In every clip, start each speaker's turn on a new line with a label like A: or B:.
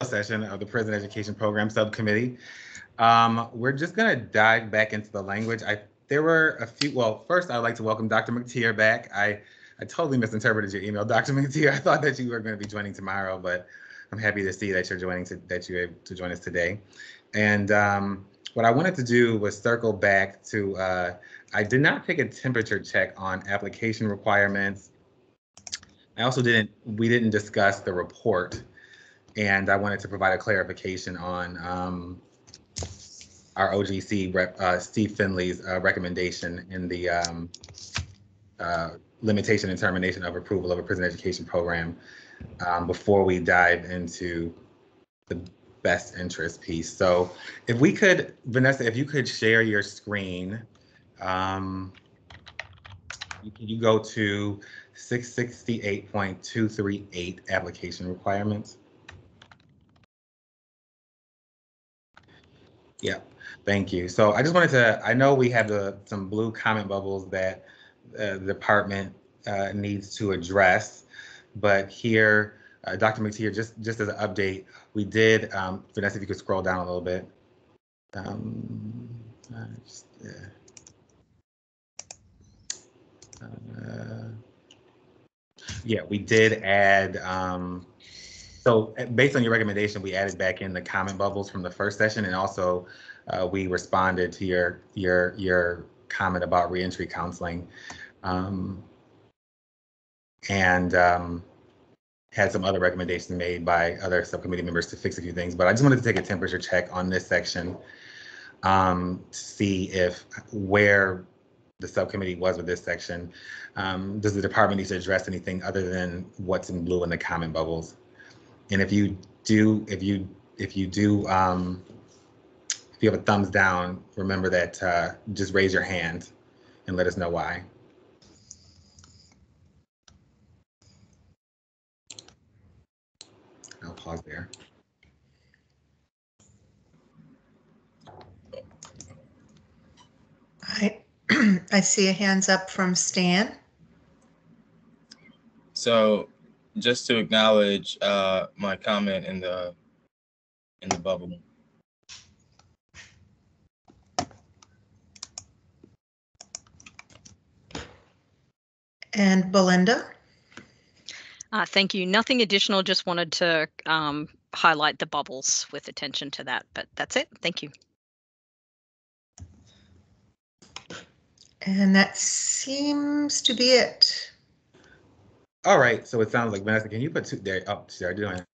A: session of the Prison Education Program Subcommittee. We're just going to dive back into the language. There were a few, well, first I'd like to welcome Dr. McTeer back. I totally misinterpreted your email, Dr. McTeer. I thought that you were going to be joining tomorrow, but I'm happy to see that you're that you're able to join us today. And what I wanted to do was circle back to, I did not take a temperature check on application requirements. We didn't discuss the report, and I wanted to provide a clarification on our OGC rep, Steve Finley's recommendation in the limitation and termination of approval of a prison education program before we dive into the best interest piece. So if we could, Vanessa, if you could share your screen, you go to 668.238 application requirements. Yeah, thank you. So I just wanted to, I know we have some blue comment bubbles that the department needs to address, but here, Dr. McTeer, just as an update, we did, Vanessa, if you could scroll down a little bit. Yeah, we did add, so based on your recommendation, we added back in the comment bubbles from the first session, and also we responded to your comment about reentry counseling, and had some other recommendations made by other subcommittee members to fix a few things. But I just wanted to take a temperature check on this section to see where the subcommittee was with this section. Does the department need to address anything other than what's in blue in the comment bubbles? And if you have a thumbs down, remember that just raise your hand and let us know why. I'll pause there.
B: I see a hands up from Stan.
C: So just to acknowledge my comment in the bubble.
B: And Belinda?
D: Thank you. Nothing additional, just wanted to highlight the bubbles with attention to that, but that's it. Thank you.
B: And that seems to be it.
A: All right, so it sounds like Vanessa, can you put two there? Oh, she's already doing it.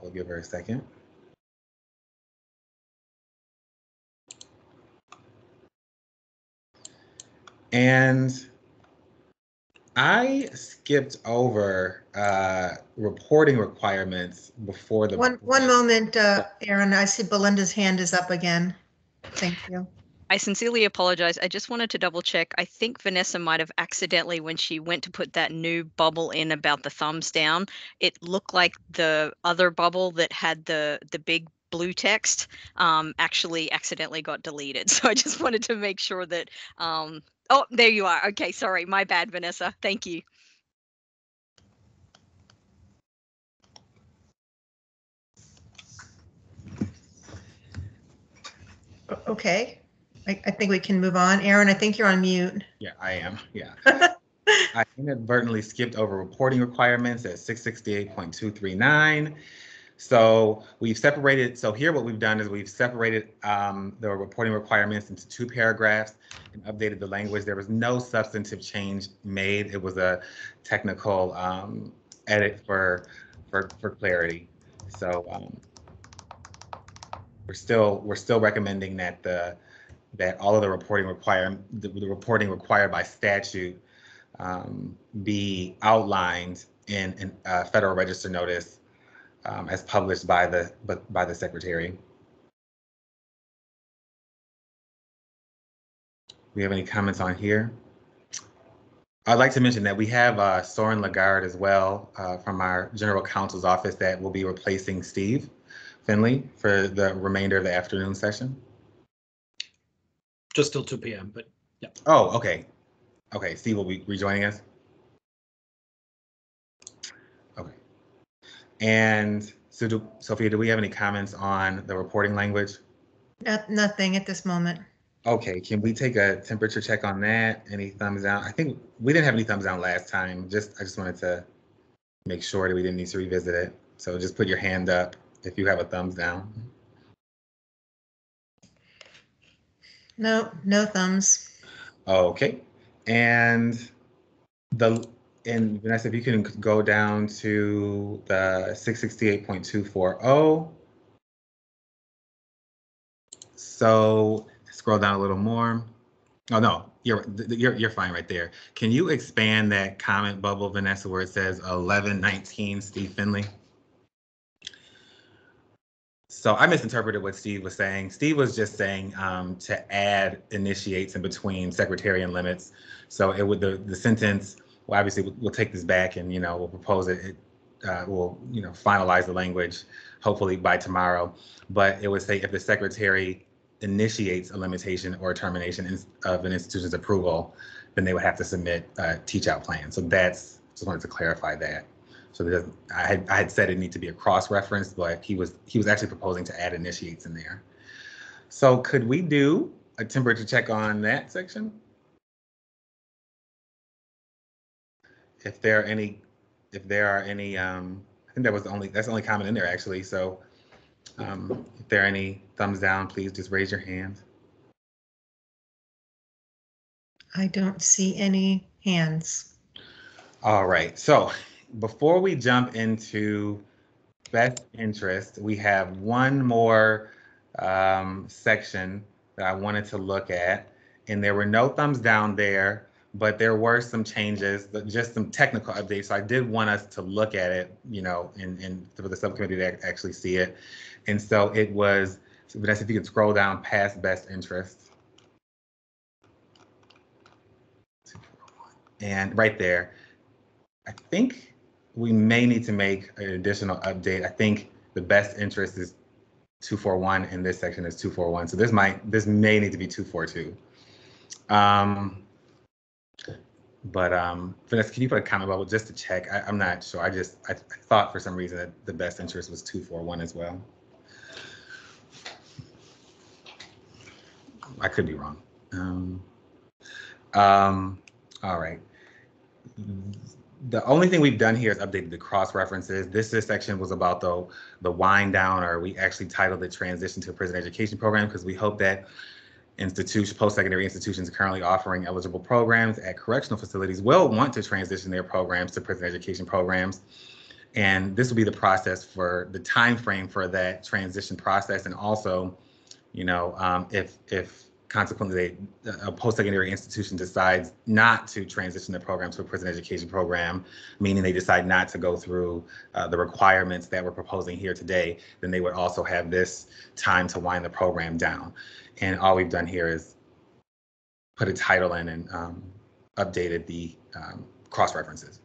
A: We'll give her a second. And I skipped over reporting requirements before the—
B: One moment, Aaron, I see Belinda's hand is up again. Thank you.
D: I sincerely apologize. I just wanted to double check. I think Vanessa might have accidentally, when she went to put that new bubble in about the thumbs down, it looked like the other bubble that had the big blue text actually accidentally got deleted. So I just wanted to make sure that, oh, there you are. Okay, sorry, my bad, Vanessa. Thank you.
B: Okay, I think we can move on. Aaron, I think you're on mute.
A: Yeah, I am. Yeah. I inadvertently skipped over reporting requirements at 668.239. So we've separated. So here what we've done is we've separated the reporting requirements into two paragraphs and updated the language. There was no substantive change made. It was a technical edit for clarity. So we're still recommending that that all of the reporting required by statute be outlined in a Federal Register notice as published by the Secretary. Do we have any comments on here? I'd like to mention that we have Soren Lagarde as well from our General Counsel's office that will be replacing Steve Finley for the remainder of the afternoon session.
E: Just till 2 p.m., but yeah.
A: Oh, okay. Okay, Steve will be rejoining us? And so Sophia, do we have any comments on the reporting language?
B: Nothing at this moment.
A: Okay, can we take a temperature check on that? Any thumbs down? I think we didn't have any thumbs down last time. I just wanted to make sure that we didn't need to revisit it. So just put your hand up if you have a thumbs down.
B: No, no thumbs.
A: Okay, and Vanessa, if you can go down to the 668.240. So scroll down a little more. Oh no, you're fine right there. Can you expand that comment bubble, Vanessa, where it says 1119 Steve Finley? So I misinterpreted what Steve was saying. Steve was just saying to add initiates in between secretary and limits. So it would the sentence. Well, obviously we'll take this back and we'll propose it. We'll finalize the language hopefully by tomorrow. But it would say if the secretary initiates a limitation or a termination of an institution's approval, then they would have to submit a teach-out plan. So just wanted to clarify that. So I had said it needed to be a cross-reference, but he was actually proposing to add initiates in there. So could we do a temperature check on that section? If there are any, I think that's the only comment in there actually. So if there are any thumbs down, please just raise your hand.
B: I don't see any hands.
A: All right, so before we jump into best interest, we have one more section that I wanted to look at, and there were no thumbs down there, but there were some changes, just some technical updates. So I did want us to look at it, and for the subcommittee to actually see it. And so it was, Vanessa, if you could scroll down past best interest. And right there, I think we may need to make an additional update. I think the best interest is 241 and this section is 241. So this may need to be 242. Vanessa, can you put a comment bubble just to check? I'm not sure. I thought for some reason that the best interest was 241 as well. I could be wrong. All right. The only thing we've done here is updated the cross references. This section was about the wind down, or we actually titled it Transition to a Prison Education Program, because we hope that post-secondary institutions currently offering eligible programs at correctional facilities will want to transition their programs to prison education programs. And this will be the process for the time frame for that transition process. And also, if consequently a post-secondary institution decides not to transition the program to a prison education program, meaning they decide not to go through the requirements that we're proposing here today, then they would also have this time to wind the program down. And all we've done here is put a title in and updated the cross-references.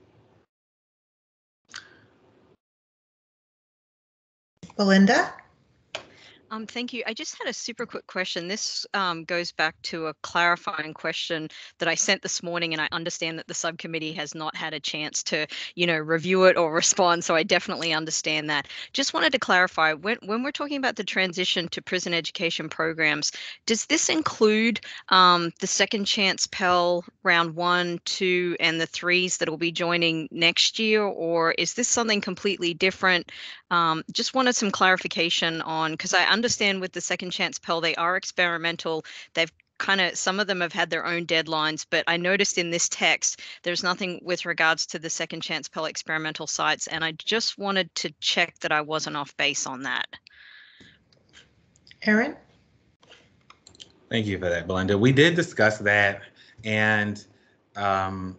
B: Belinda?
D: Thank you. I just had a super quick question. This goes back to a clarifying question that I sent this morning, and I understand that the subcommittee has not had a chance to, review it or respond. So I definitely understand that. Just wanted to clarify, when we're talking about the transition to prison education programs, does this include the Second Chance Pell round 1, 2, and the 3s that will be joining next year, or is this something completely different? Just wanted some clarification on, because I understand with the Second Chance Pell, they are experimental. They've some of them have had their own deadlines, but I noticed in this text, there's nothing with regards to the Second Chance Pell experimental sites. And I just wanted to check that I wasn't off base on that.
B: Aaron?
A: Thank you for that, Belinda. We did discuss that. And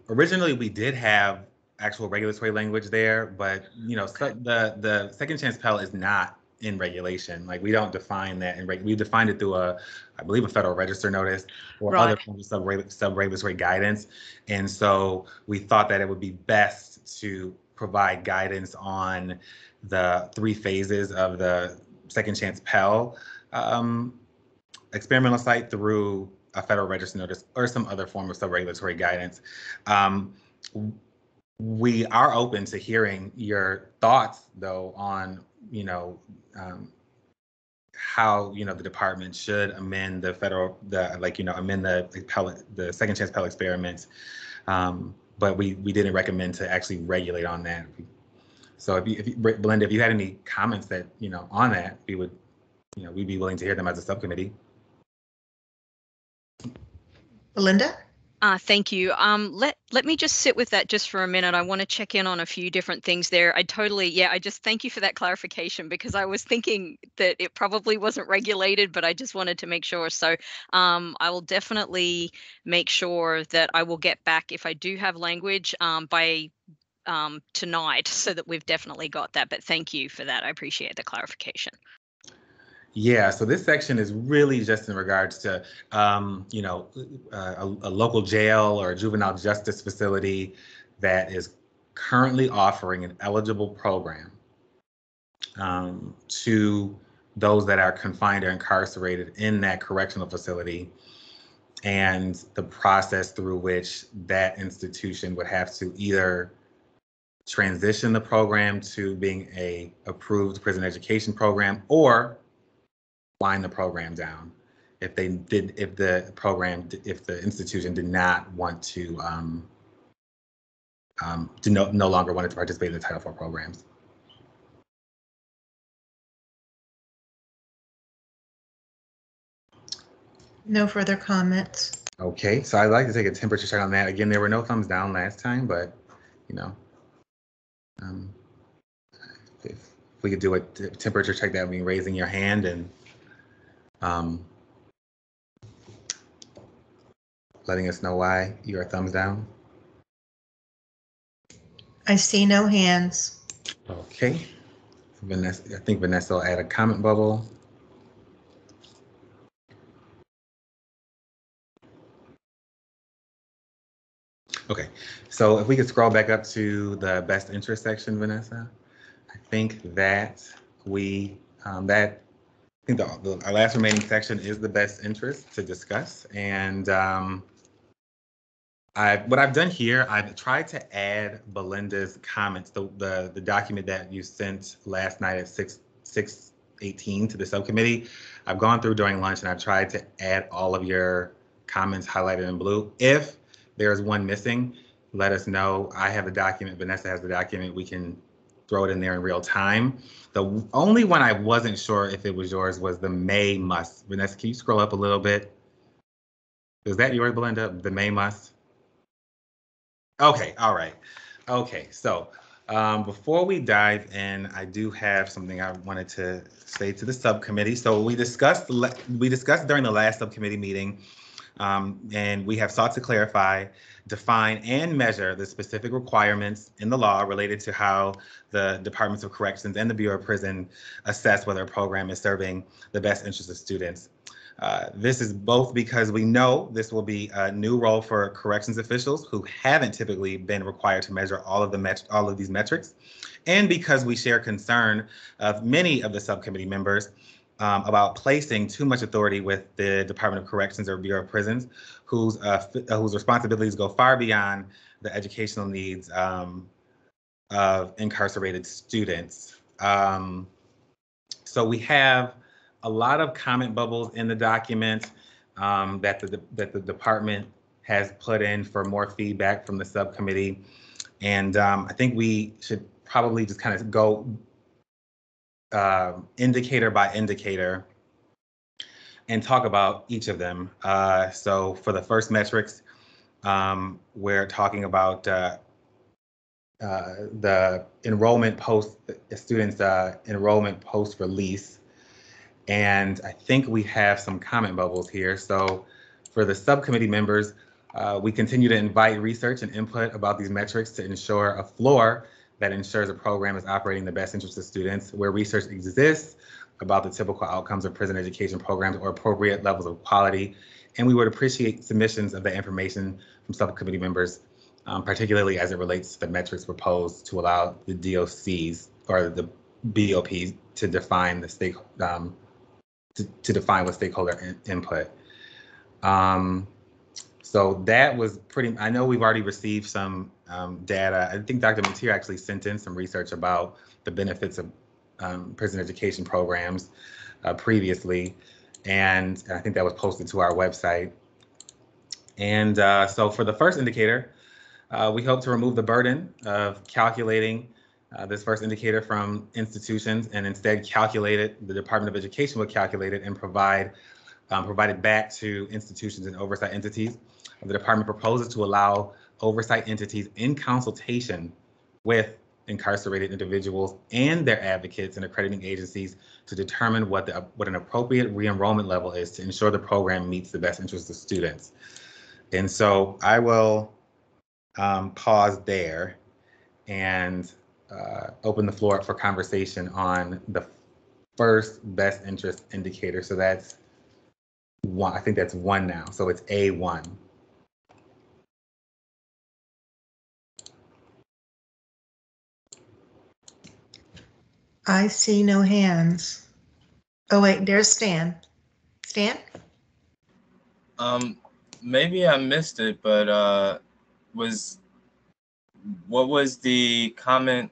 A: originally we did have actual regulatory language there, but so the Second Chance Pell is not in regulation. Like, we don't define that we defined it through I believe a Federal Register notice or other forms of sub-regulatory guidance. And so we thought that it would be best to provide guidance on the 3 phases of the Second Chance Pell experimental site through a Federal Register notice or some other form of sub-regulatory guidance. We are open to hearing your thoughts, though, on, you know, how, you know, the department should amend the federal, amend the second chance Pell experiments. But we didn't recommend to actually regulate on that. So Belinda, if you had any comments that, you know, on that, we'd be willing to hear them as a subcommittee.
B: Belinda?
D: Thank you. Let me just sit with that just for a minute. I want to check in on a few different things there. I just thank you for that clarification, because I was thinking that it probably wasn't regulated, but I just wanted to make sure. So I will definitely make sure that I will get back if I do have language by tonight, so that we've definitely got that. But thank you for that. I appreciate the clarification.
A: Yeah, so this section is really just in regards to, a local jail or a juvenile justice facility that is currently offering an eligible program to those that are confined or incarcerated in that correctional facility, and the process through which that institution would have to either transition the program to being a approved prison education program, or wind the program down if the institution did not want to no longer wanted to participate in the Title IV programs.
B: No further comments.
A: Okay, so I'd like to take a temperature check on that. Again, there were no thumbs down last time, but if we could do a temperature check, that would mean raising your hand and letting us know why you are thumbs down.
B: I see no hands.
A: Okay. Vanessa, I think Vanessa will add a comment bubble. Okay, so if we could scroll back up to the best interest section, Vanessa, I think that our last remaining section is the best interest to discuss. And what I've done here, I've tried to add Belinda's comments, the document that you sent last night at 6:18 to the subcommittee. I've gone through during lunch and I've tried to add all of your comments highlighted in blue. If there's one missing, let us know. I have the document, Vanessa has the document. We can throw it in there in real time. The only one I wasn't sure if it was yours was the May must. Vanessa, can you scroll up a little bit? Is that yours, Belinda? The May must? Okay, all right. Okay, so before we dive in, I do have something I wanted to say to the subcommittee. So we discussed during the last subcommittee meeting, and we have sought to clarify, define, and measure the specific requirements in the law related to how the Departments of Corrections and the Bureau of Prison assess whether a program is serving the best interests of students. This is both because we know this will be a new role for corrections officials who haven't typically been required to measure all of these metrics, and because we share concern of many of the subcommittee members about placing too much authority with the Department of Corrections or Bureau of Prisons, whose responsibilities go far beyond the educational needs of incarcerated students. So we have a lot of comment bubbles in the document that the department has put in for more feedback from the subcommittee. And I think we should probably just kind of go indicator by indicator and talk about each of them. So for the first metrics, we're talking about the enrollment post, students' enrollment post release. And I think we have some comment bubbles here. So for the subcommittee members, we continue to invite research and input about these metrics to ensure a floor that ensures a program is operating in the best interest of students. Where research exists about the typical outcomes of prison education programs or appropriate levels of quality. And we would appreciate submissions of the information from subcommittee members, particularly as it relates to the metrics proposed to allow the DOCs or the BOPs to define the to define what stakeholder input. So that was pretty, I know we've already received some data. I think Dr. Mateer actually sent in some research about the benefits of prison education programs previously. And I think that was posted to our website. And so for the first indicator, we hope to remove the burden of calculating this first indicator from institutions and instead calculate it, the Department of Education would calculate it and provide it back to institutions and oversight entities. The department proposes to allow oversight entities in consultation with incarcerated individuals and their advocates and accrediting agencies to determine what an appropriate re-enrollment level is to ensure the program meets the best interests of students. And so I will pause there and open the floor up for conversation on the first best interest indicator. So that's one, I think that's one now. So it's A1.
B: I see no hands. Oh, wait, there's Stan. Stan?
C: Maybe I missed it, but what was the comment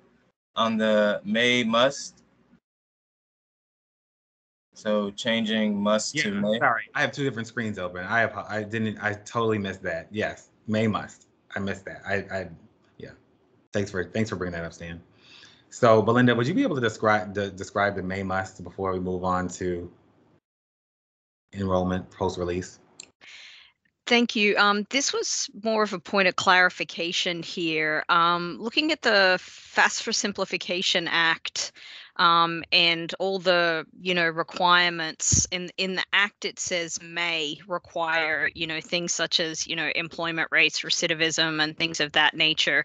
C: on the may must? So changing must to may.
A: Sorry, I have two different screens open. I totally missed that. Yes, may must. I missed that. Yeah. Thanks for bringing that up, Stan. So Belinda, would you be able to describe the may must before we move on to enrollment post-release?
D: Thank you. This was more of a point of clarification here. Looking at the FAFSA Simplification Act and all the requirements in the act, it says may require things such as employment rates, recidivism, and things of that nature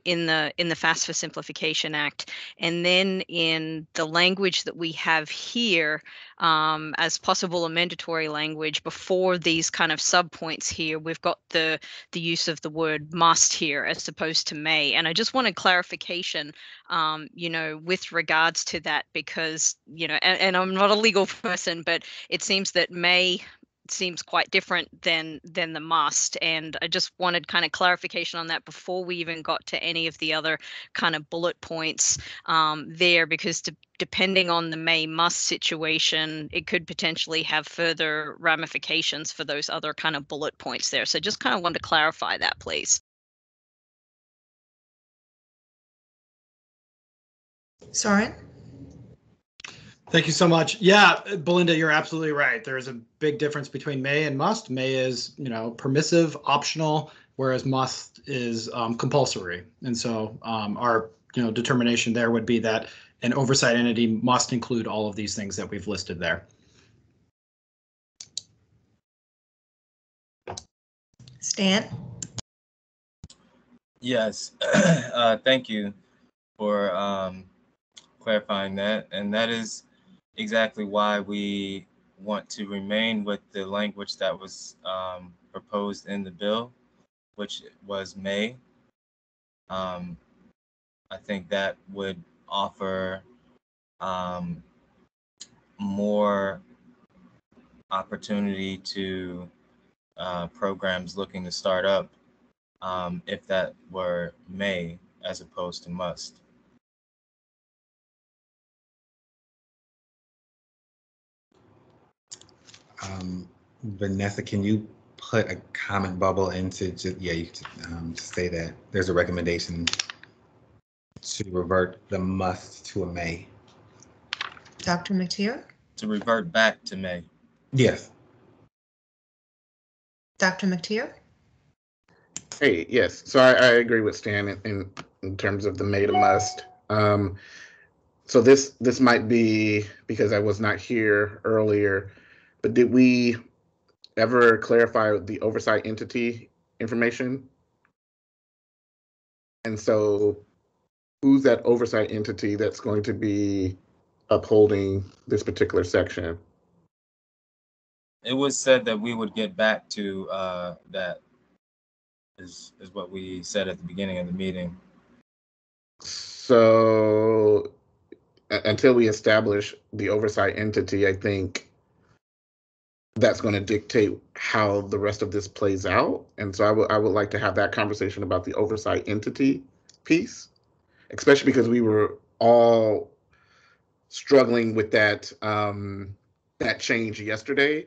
D: in the FAFSA Simplification Act. And then in the language that we have here, as possible or mandatory language before these kind of subpoints here, we've got the use of the word must here as opposed to may. And I just wanted clarification, with regards to that, because, and I'm not a legal person, but it seems that may seems quite different than the must, and I just wanted kind of clarification on that before we even got to any of the other kind of bullet points there, because depending on the may must situation, it could potentially have further ramifications for those other kind of bullet points there. So just kind of wanted to clarify that, please.
B: Soren?
E: Thank you so much. Yeah, Belinda, you're absolutely right. There is a big difference between may and must. May is, permissive, optional, whereas must is compulsory. And so our, determination there would be that an oversight entity must include all of these things that we've listed there.
B: Stan?
C: Yes, thank you for clarifying that. And that is exactly why we want to remain with the language that was proposed in the bill, which was may. I think that would offer more opportunity to programs looking to start up if that were may as opposed to must.
A: Vanessa, can you put a comment bubble into just, you could just say that there's a recommendation to revert the must to a may.
B: Dr. Mateer?
C: To revert back to may.
A: Yes.
B: Dr. Mateer?
F: Hey, yes. So I agree with Stan in terms of the may to must. So this might be because I was not here earlier, but did we ever clarify the oversight entity information? And so who's that oversight entity that's going to be upholding this particular section?
C: It was said that we would get back to that is what we said at the beginning of the meeting.
F: So until we establish the oversight entity, I think that's going to dictate how the rest of this plays out. And so I would like to have that conversation about the oversight entity piece, especially because we were all struggling with that that change yesterday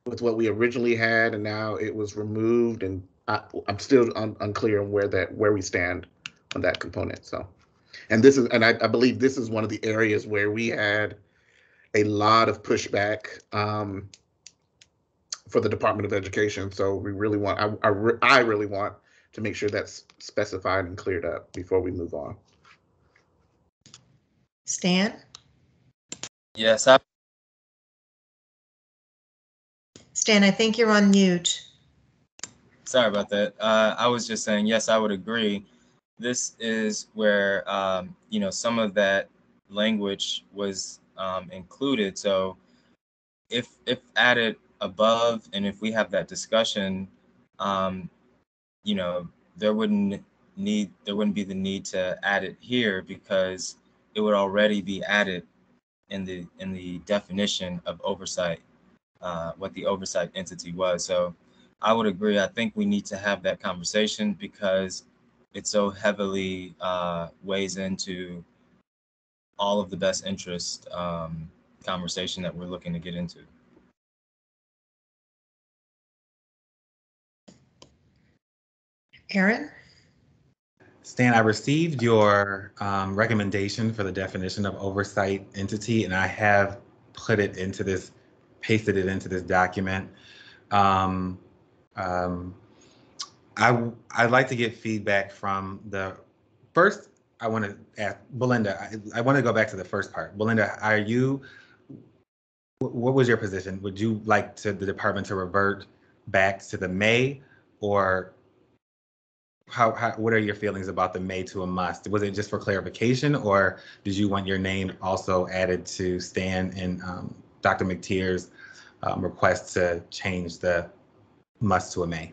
F: with what we originally had, and now it was removed, and I'm still unclear on where we stand on that component. So, and I believe this is one of the areas where we had a lot of pushback for the Department of Education. So we really want, I really want to make sure that's specified and cleared up before we move on.
B: Stan?
C: Yes,
B: Stan, I think you're on mute.
C: sorry about that. I was just saying, yes, I would agree. This is where, you know, some of that language was included. So if added above, and if we have that discussion, you know, there wouldn't be the need to add it here, because it would already be added in the definition of oversight, what the oversight entity was. So I would agree. I think we need to have that conversation because it so heavily weighs into all of the best interest conversation that we're looking to get into.
B: Aaron?
A: Stan, I received your recommendation for the definition of oversight entity, and I have put it into this, pasted it into this document. I'd like to get feedback from the first. I want to ask Belinda. I want to go back to the first part. Belinda, what was your position? Would you like the department to revert back to the may, or what are your feelings about the may to a must? Was it just for clarification, or did you want your name also added to Stan and Dr. McTier's request to change the must to a may?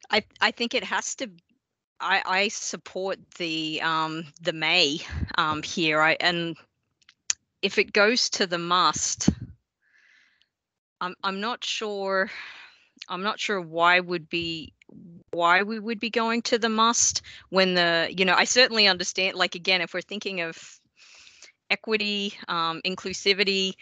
D: I think it has to. I support the may here. And if it goes to the must, I'm not sure. I'm not sure why we would be going to the must when I certainly understand, like, again, if we're thinking of equity, inclusivity,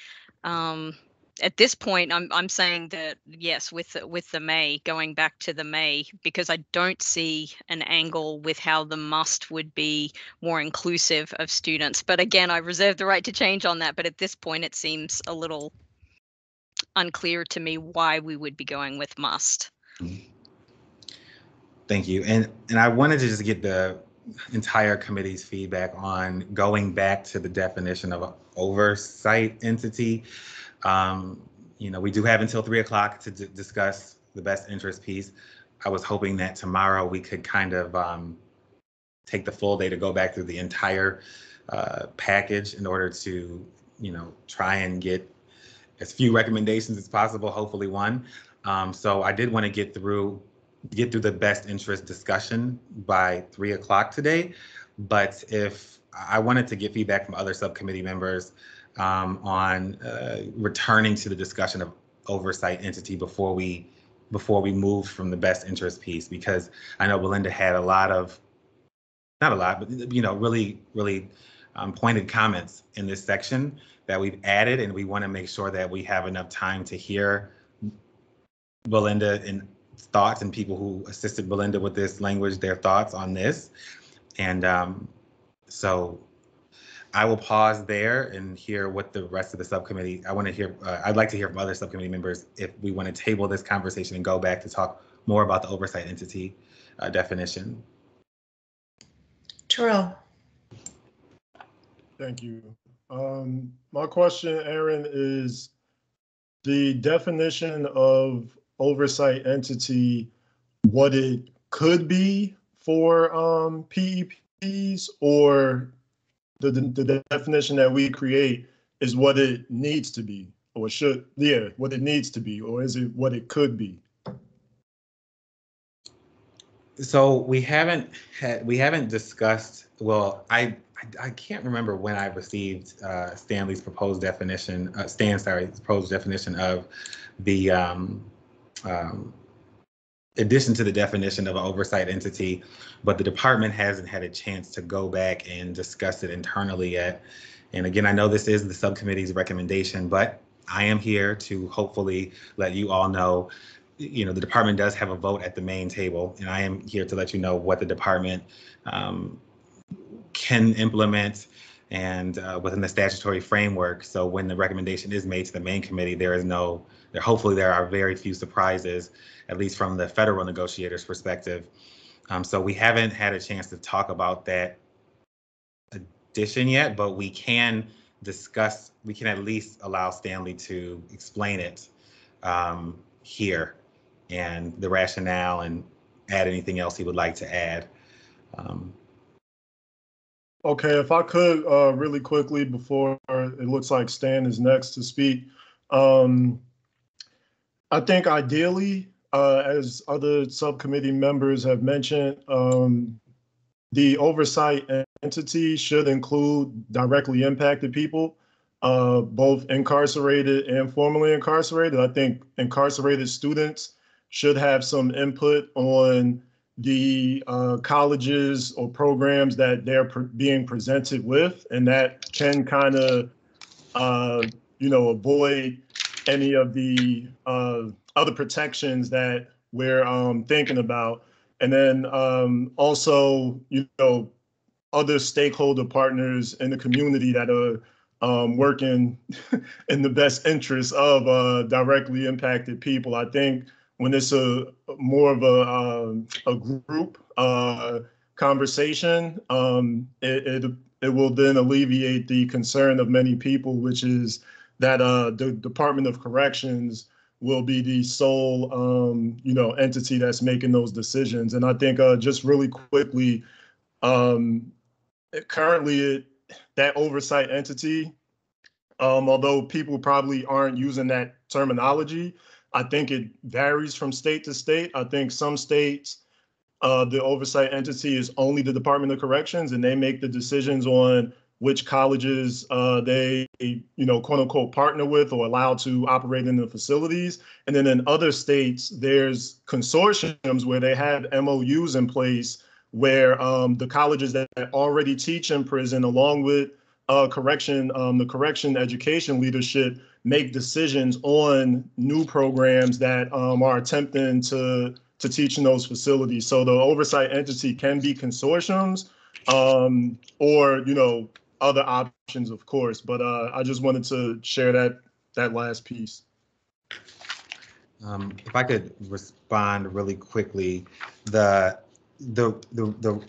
D: at this point, I'm saying that yes, with the may, going back to the may, because I don't see an angle with how the must would be more inclusive of students. But again, I reserve the right to change on that. But at this point, it seems a little unclear to me why we would be going with must.
A: Thank you. And I wanted to just get the entire committee's feedback on going back to the definition of an oversight entity. We do have until 3 o'clock to discuss the best interest piece. I was hoping that tomorrow we could kind of take the full day to go back through the entire package in order to, try and get as few recommendations as possible, hopefully one. So I did want to get through the best interest discussion by 3 o'clock today. But if I wanted to get feedback from other subcommittee members on returning to the discussion of oversight entity before we moved from the best interest piece, because I know Belinda had not a lot, but really, really pointed comments in this section that we've added, and we want to make sure that we have enough time to hear Belinda and thoughts, and people who assisted Belinda with this language, their thoughts on this. And so I will pause there and hear what the rest of the subcommittee, I'd like to hear from other subcommittee members if we want to table this conversation and go back to talk more about the oversight entity definition.
B: Terrell.
G: Thank you. My question, Aaron, is the definition of oversight entity, what it could be for PEPs, or the definition that we create is what it needs to be, or what it needs to be, or is it what it could be?
A: So we haven't discussed, well, I I can't remember when I received Stan's proposed definition of the addition to the definition of an oversight entity, but the department hasn't had a chance to go back and discuss it internally yet. And again, I know this is the subcommittee's recommendation, but I am here to hopefully let you all know, the department does have a vote at the main table, and I am here to let you know what the department can implement and within the statutory framework. So when the recommendation is made to the main committee, hopefully there are very few surprises, at least from the federal negotiators' perspective. So we haven't had a chance to talk about that addition yet, but we can at least allow Stanley to explain it here and the rationale and add anything else he would like to add.
G: Okay, if I could really quickly before it looks like Stan is next to speak. I think ideally, as other subcommittee members have mentioned, the oversight entity should include directly impacted people, both incarcerated and formerly incarcerated. I think incarcerated students should have some input on the colleges or programs that they're being presented with, and that can kind of, avoid any of the other protections that we're thinking about. And then also, other stakeholder partners in the community that are working in the best interest of directly impacted people. I think when it's more of a group conversation, it will then alleviate the concern of many people, which is that the Department of Corrections will be the sole entity that's making those decisions. And I think just really quickly, currently that oversight entity, although people probably aren't using that terminology, I think it varies from state to state. I think some states, the oversight entity is only the Department of Corrections, and they make the decisions on which colleges they, quote unquote, partner with or allow to operate in the facilities. And then in other states, there's consortiums where they have MOUs in place where the colleges that already teach in prison, along with the correction education leadership, make decisions on new programs that are attempting to teach in those facilities. So the oversight entity can be consortiums or, other options, of course. But I just wanted to share that last piece.
A: If I could respond really quickly, the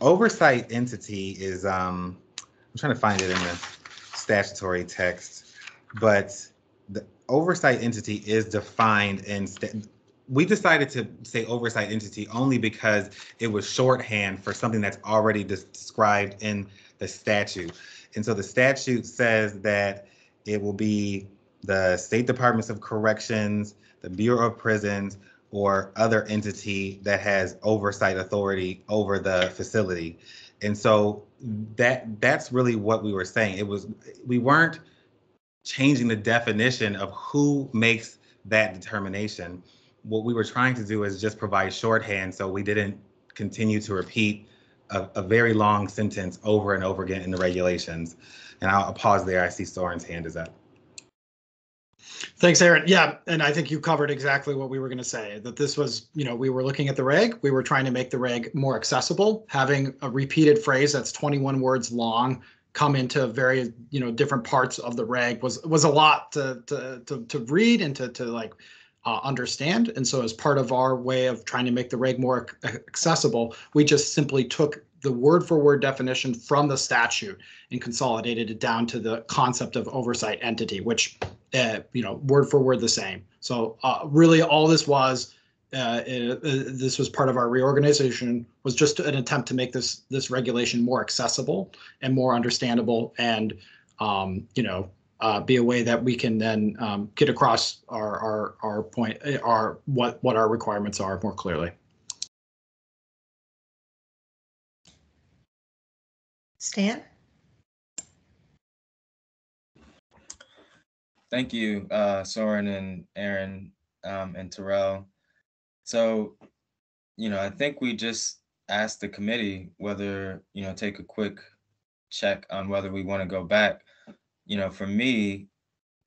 A: oversight entity is, I'm trying to find it in the statutory text, but the oversight entity is defined in, we decided to say oversight entity only because it was shorthand for something that's already described in the statute. And so the statute says that it will be the State Departments of Corrections, the Bureau of Prisons, or other entity that has oversight authority over the facility. And so that's really what we were saying. We weren't changing the definition of who makes that determination. What we were trying to do is just provide shorthand so we didn't continue to repeat a very long sentence over and over again in the regulations. And I'll pause there. I see Soren's hand is up.
E: Thanks, Aaron. Yeah, and I think you covered exactly what we were going to say, that this was, we were looking at the reg, we were trying to make the reg more accessible. Having a repeated phrase that's 21 words long come into very, different parts of the reg was a lot to read and to understand. And so as part of our way of trying to make the reg more accessible, we just simply took the word for word definition from the statute and consolidated it down to the concept of oversight entity, which, word for word the same. So really all this was, this was part of our reorganization, was just an attempt to make this regulation more accessible and more understandable, and be a way that we can then get across our point, what our requirements are more clearly.
B: Stan?
C: Thank you, Soren and Aaron, and Terrell. So, I think we just asked the committee whether, take a quick check on whether we want to go back. For me,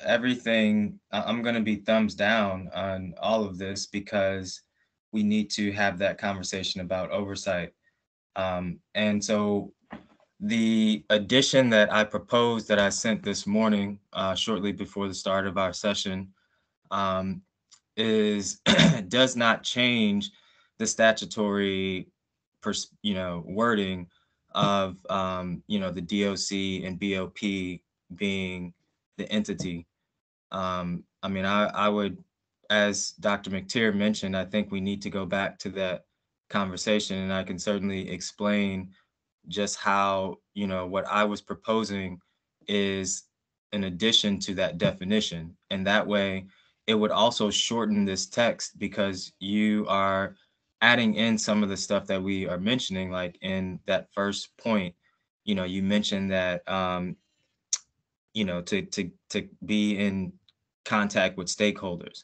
C: everything, I'm going to be thumbs down on all of this because we need to have that conversation about oversight. And so the addition that I proposed that I sent this morning, shortly before the start of our session, is does not change the statutory, wording of, the DOC and BOP being the entity. I mean, I would, as Dr. McTeer mentioned, I think we need to go back to that conversation, and I can certainly explain just how, what I was proposing is an addition to that definition. And that way it would also shorten this text because you are adding in some of the stuff that we are mentioning, like in that first point, you mentioned that, to be in contact with stakeholders.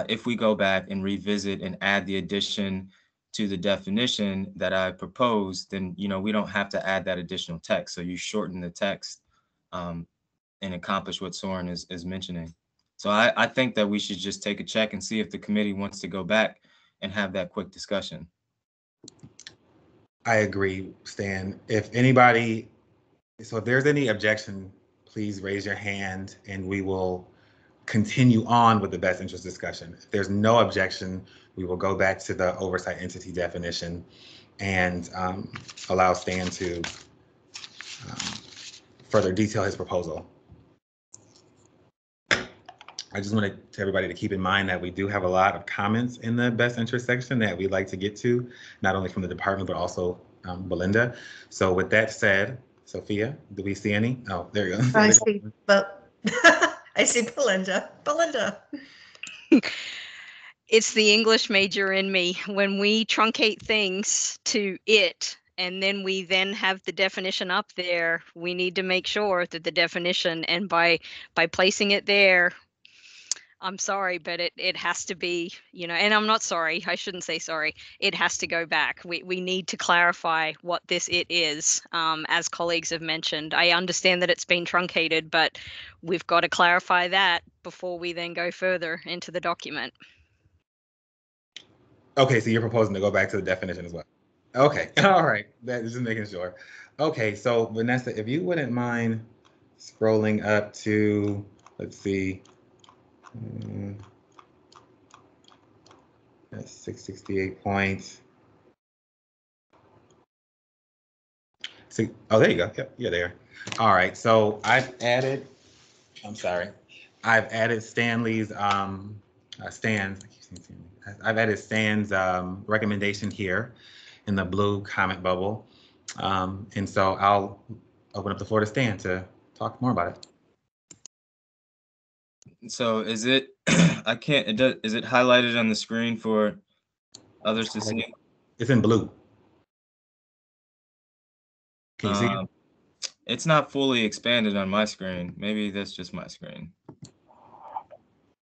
C: If we go back and revisit and add the addition to the definition that I proposed, then we don't have to add that additional text. So you shorten the text, and accomplish what Soren is mentioning. So I think that we should just take a check and see if the committee wants to go back and have that quick discussion.
A: I agree, Stan. If there's any objection, please raise your hand and we will continue on with the best interest discussion. If there's no objection, we will go back to the oversight entity definition and allow Stan to further detail his proposal. I just wanted everybody to keep in mind that we do have a lot of comments in the best interest section that we'd like to get to, not only from the department, but also Belinda. So with that said, Sophia, do we see any? Oh, there you go.
B: I see, but I see Belinda. Belinda.
D: It's the English major in me. When we truncate things to it, and then we have the definition up there, we need to make sure that the definition, and by placing it there, I'm sorry, but it has to be, and I'm not sorry, I shouldn't say sorry. It has to go back. We need to clarify what it is, as colleagues have mentioned. I understand that it's been truncated, but we've got to clarify that before we then go further into the document.
A: Okay, so you're proposing to go back to the definition as well. Okay, all right, just making sure. Okay, so Vanessa, if you wouldn't mind scrolling up to, let's see, that's 668 points. See, oh, there you go. Yep, you're there. All right, so I've added Stan's, I've added Stan's recommendation here in the blue comment bubble. And so I'll open up the floor to Stan to talk more about it.
C: So is it, is it highlighted on the screen for others to see?
A: It's in blue. Can you see it?
C: It's not fully expanded on my screen. Maybe that's just my screen.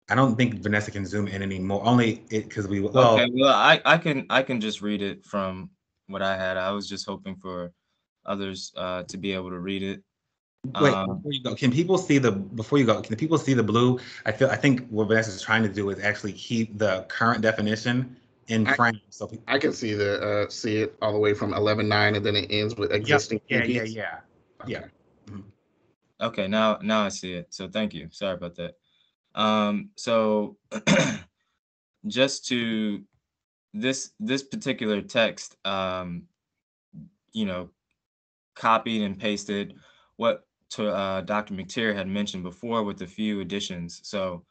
A: I don't think Vanessa can zoom in anymore. Only because we.
C: Okay, well, I can just read it from what I had. I was just hoping for others to be able to read it.
A: Wait, before you go, can people see the blue? I think what Vanessa is trying to do is actually keep the current definition in frame. So
F: I can see it all the way from 11.9, and then it ends with existing.
A: Yeah.
F: Okay.
A: Mm-hmm.
C: Okay, now I see it. So thank you. Sorry about that. So just to this particular text, copied and pasted what Dr. McTeer had mentioned before with a few additions. So,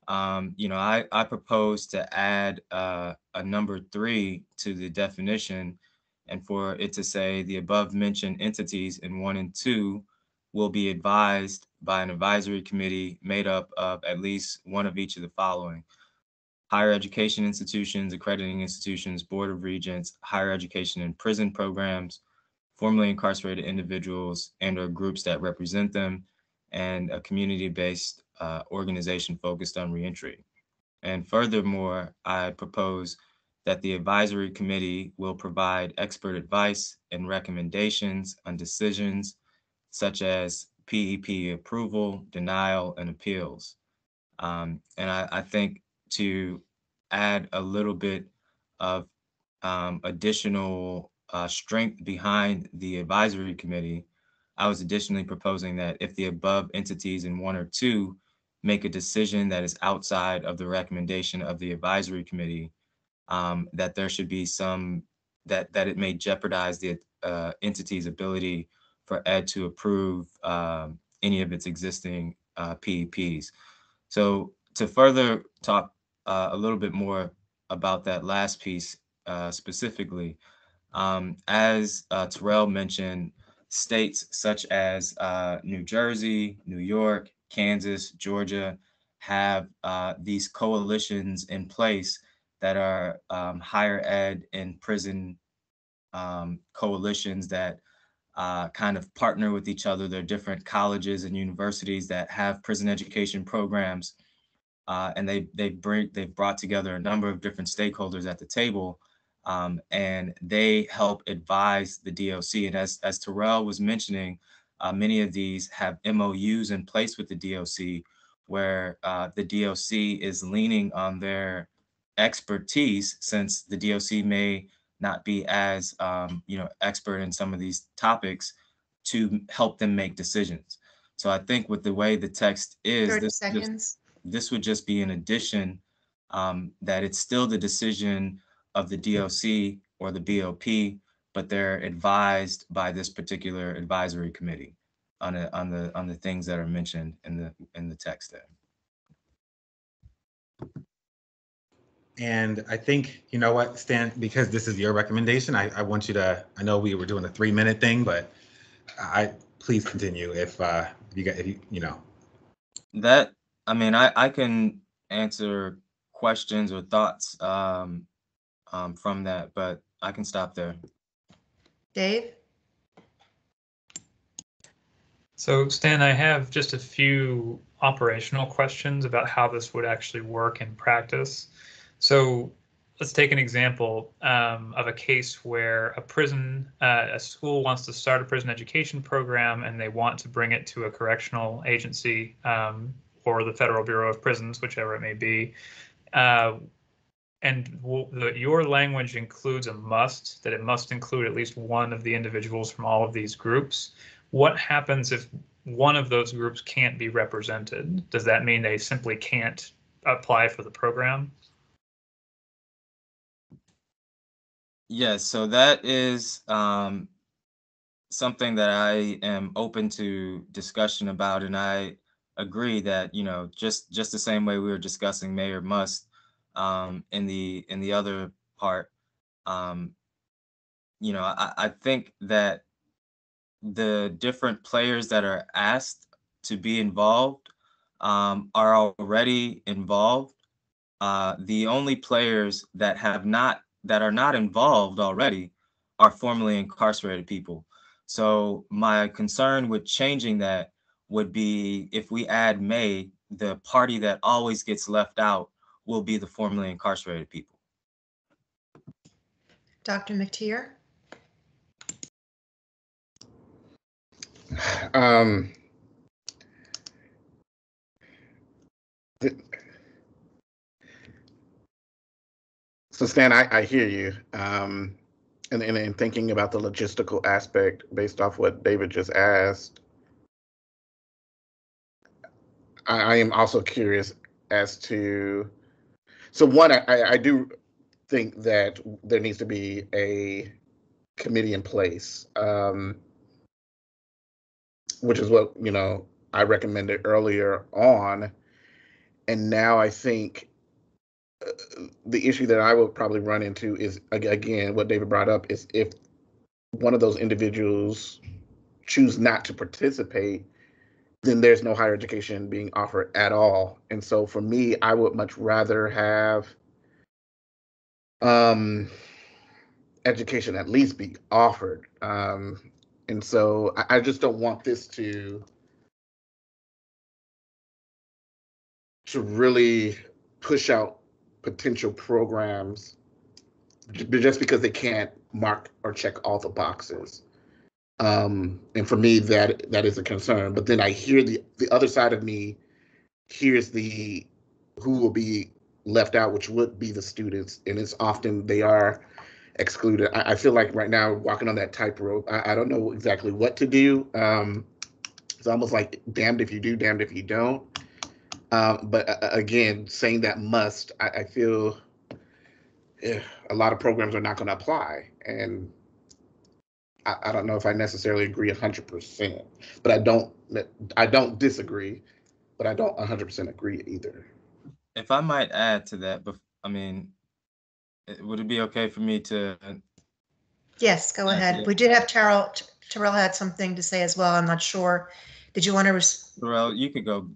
C: I propose to add a number 3 to the definition, and for it to say the above mentioned entities in 1 and 2 will be advised by an advisory committee made up of at least one of each of the following: higher education institutions, accrediting institutions, board of regents, higher education and prison programs, formerly incarcerated individuals and or groups that represent them, and a community-based organization focused on reentry. And furthermore, I propose that the advisory committee will provide expert advice and recommendations on decisions such as PEP approval, denial, and appeals. And I think to add a little bit of additional strength behind the advisory committee, I was additionally proposing that if the above entities in 1 or 2 make a decision that is outside of the recommendation of the advisory committee, that there should be some, that it may jeopardize the entity's ability for ED to approve any of its existing PEPs. So to further talk a little bit more about that last piece specifically, as Terrell mentioned, states such as New Jersey, New York, Kansas, Georgia have these coalitions in place that are higher ed and prison coalitions that kind of partner with each other. They're different colleges and universities that have prison education programs, and they've brought together a number of different stakeholders at the table, and they help advise the DOC. And as Terrell was mentioning, many of these have MOUs in place with the DOC, where the DOC is leaning on their expertise, since the DOC may not be as expert in some of these topics, to help them make decisions. So I think with the way the text is,
B: 30 seconds.
C: This would just be an addition, that it's still the decision of the DOC or the BOP, but they're advised by this particular advisory committee on the things that are mentioned in the text there.
A: And I think, you know what, Stan, because this is your recommendation, I want you to, I know we were doing a 3-minute thing, but please continue if you know.
C: That, I mean, I can answer questions or thoughts from that, but I can stop there.
B: Dave?
H: So Stan, I have just a few operational questions about how this would actually work in practice. So let's take an example of a case where a school wants to start a prison education program, and they want to bring it to a correctional agency or the Federal Bureau of Prisons, whichever it may be. And your language includes a must, that it must include at least one of the individuals from all of these groups. What happens if one of those groups can't be represented? Does that mean they simply can't apply for the program?
C: Yes, so that is something that I am open to discussion about, and I agree that, you know, just the same way we were discussing may or must in the other part, you know, I think that the different players that are asked to be involved are already involved. The only players that are not involved already are formerly incarcerated people. So my concern with changing that would be, if we add may, the party that always gets left out will be the formerly incarcerated people.
B: Dr. McTeer?
F: So Stan, I hear you. And thinking about the logistical aspect based off what David just asked, I am also curious as to, so one, I do think that there needs to be a committee in place, which is what, you know, I recommended earlier on. And now I think the issue that I will probably run into is, again, what David brought up, is if one of those individuals choose not to participate, then there's no higher education being offered at all. And so for me, I would much rather have education at least be offered. And so I just don't want this to to really push out potential programs just because they can't mark or check all the boxes. And for me, that is a concern. But then I hear the other side of me hears the who will be left out, which would be the students, and it's often they are excluded. I feel like right now walking on that tightrope. I don't know exactly what to do. It's almost like damned if you do, damned if you don't. But again, saying that must, I feel a lot of programs are not going to apply, and I don't know if I necessarily agree 100%. But I don't disagree, but I don't 100% agree either.
C: If I might add to that, I mean, would it be okay for me to?
B: Yes, go ahead. We did have Terrell had something to say as well. I'm not sure. Did you want to?
C: Terrell, you could go.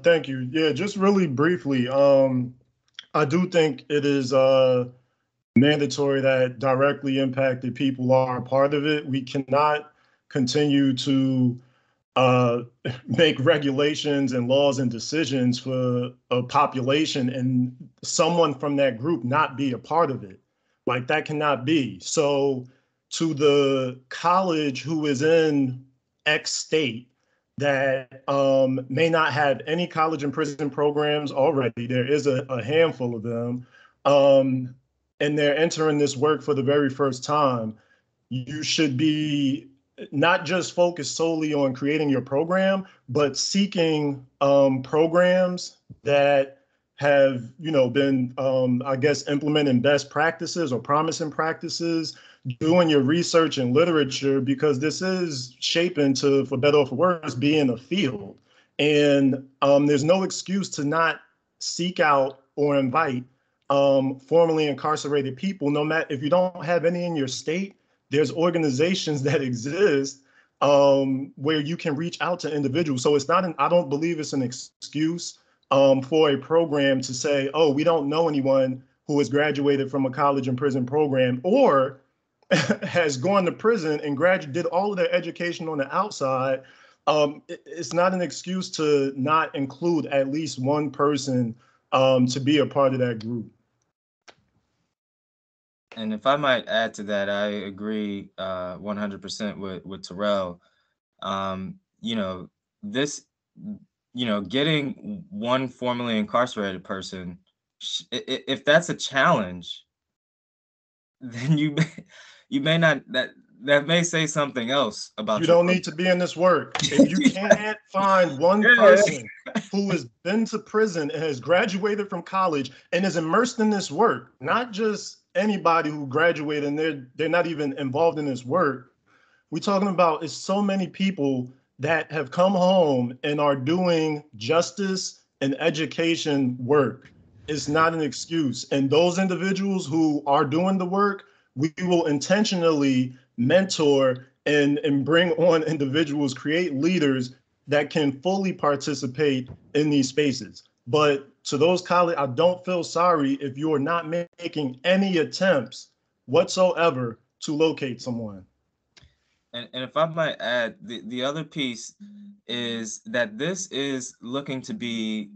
G: Thank you. Yeah, just really briefly, I do think it is mandatory that directly impacted people are a part of it. We cannot continue to make regulations and laws and decisions for a population and someone from that group not be a part of it. Like, that cannot be. So to the college who is in X state that may not have any college and prison programs already, there is a handful of them, and they're entering this work for the very first time, you should be not just focused solely on creating your program, but seeking programs that have, been, I guess, implementing best practices or promising practices, doing your research and literature, because this is shaping to, for better or for worse, be in a field. And there's no excuse to not seek out or invite formerly incarcerated people, no matter if you don't have any in your state. There's organizations that exist where you can reach out to individuals. So it's not I don't believe it's an excuse for a program to say, oh, we don't know anyone who has graduated from a college and prison program or has gone to prison and did all of their education on the outside. It's not an excuse to not include at least one person to be a part of that group.
C: And if I might add to that, I agree 100% with Terrell. Getting one formerly incarcerated person, if that's a challenge, then you may not, that may say something else about
G: you. Don't need to be in this work. If you can't find one person who has been to prison and has graduated from college and is immersed in this work, not just anybody who graduated and they're not even involved in this work. We're talking about is so many people that have come home and are doing justice and education work. It's not an excuse. And those individuals who are doing the work, we will intentionally mentor and bring on individuals, create leaders that can fully participate in these spaces. But to those colleagues, I don't feel sorry if you're not making any attempts whatsoever to locate someone.
C: And if I might add, the other piece is that this is looking to be,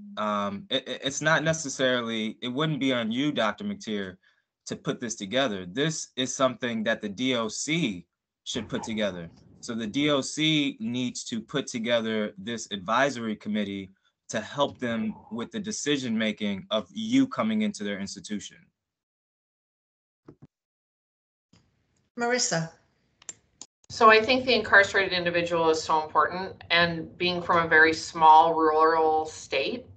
C: it's not necessarily, it wouldn't be on you, Dr. McTeer, to put this together. This is something that the DOC should put together. So the DOC needs to put together this advisory committee to help them with the decision-making of you coming into their institution.
B: Marissa.
I: So I think the incarcerated individual is so important, and being from a very small rural state,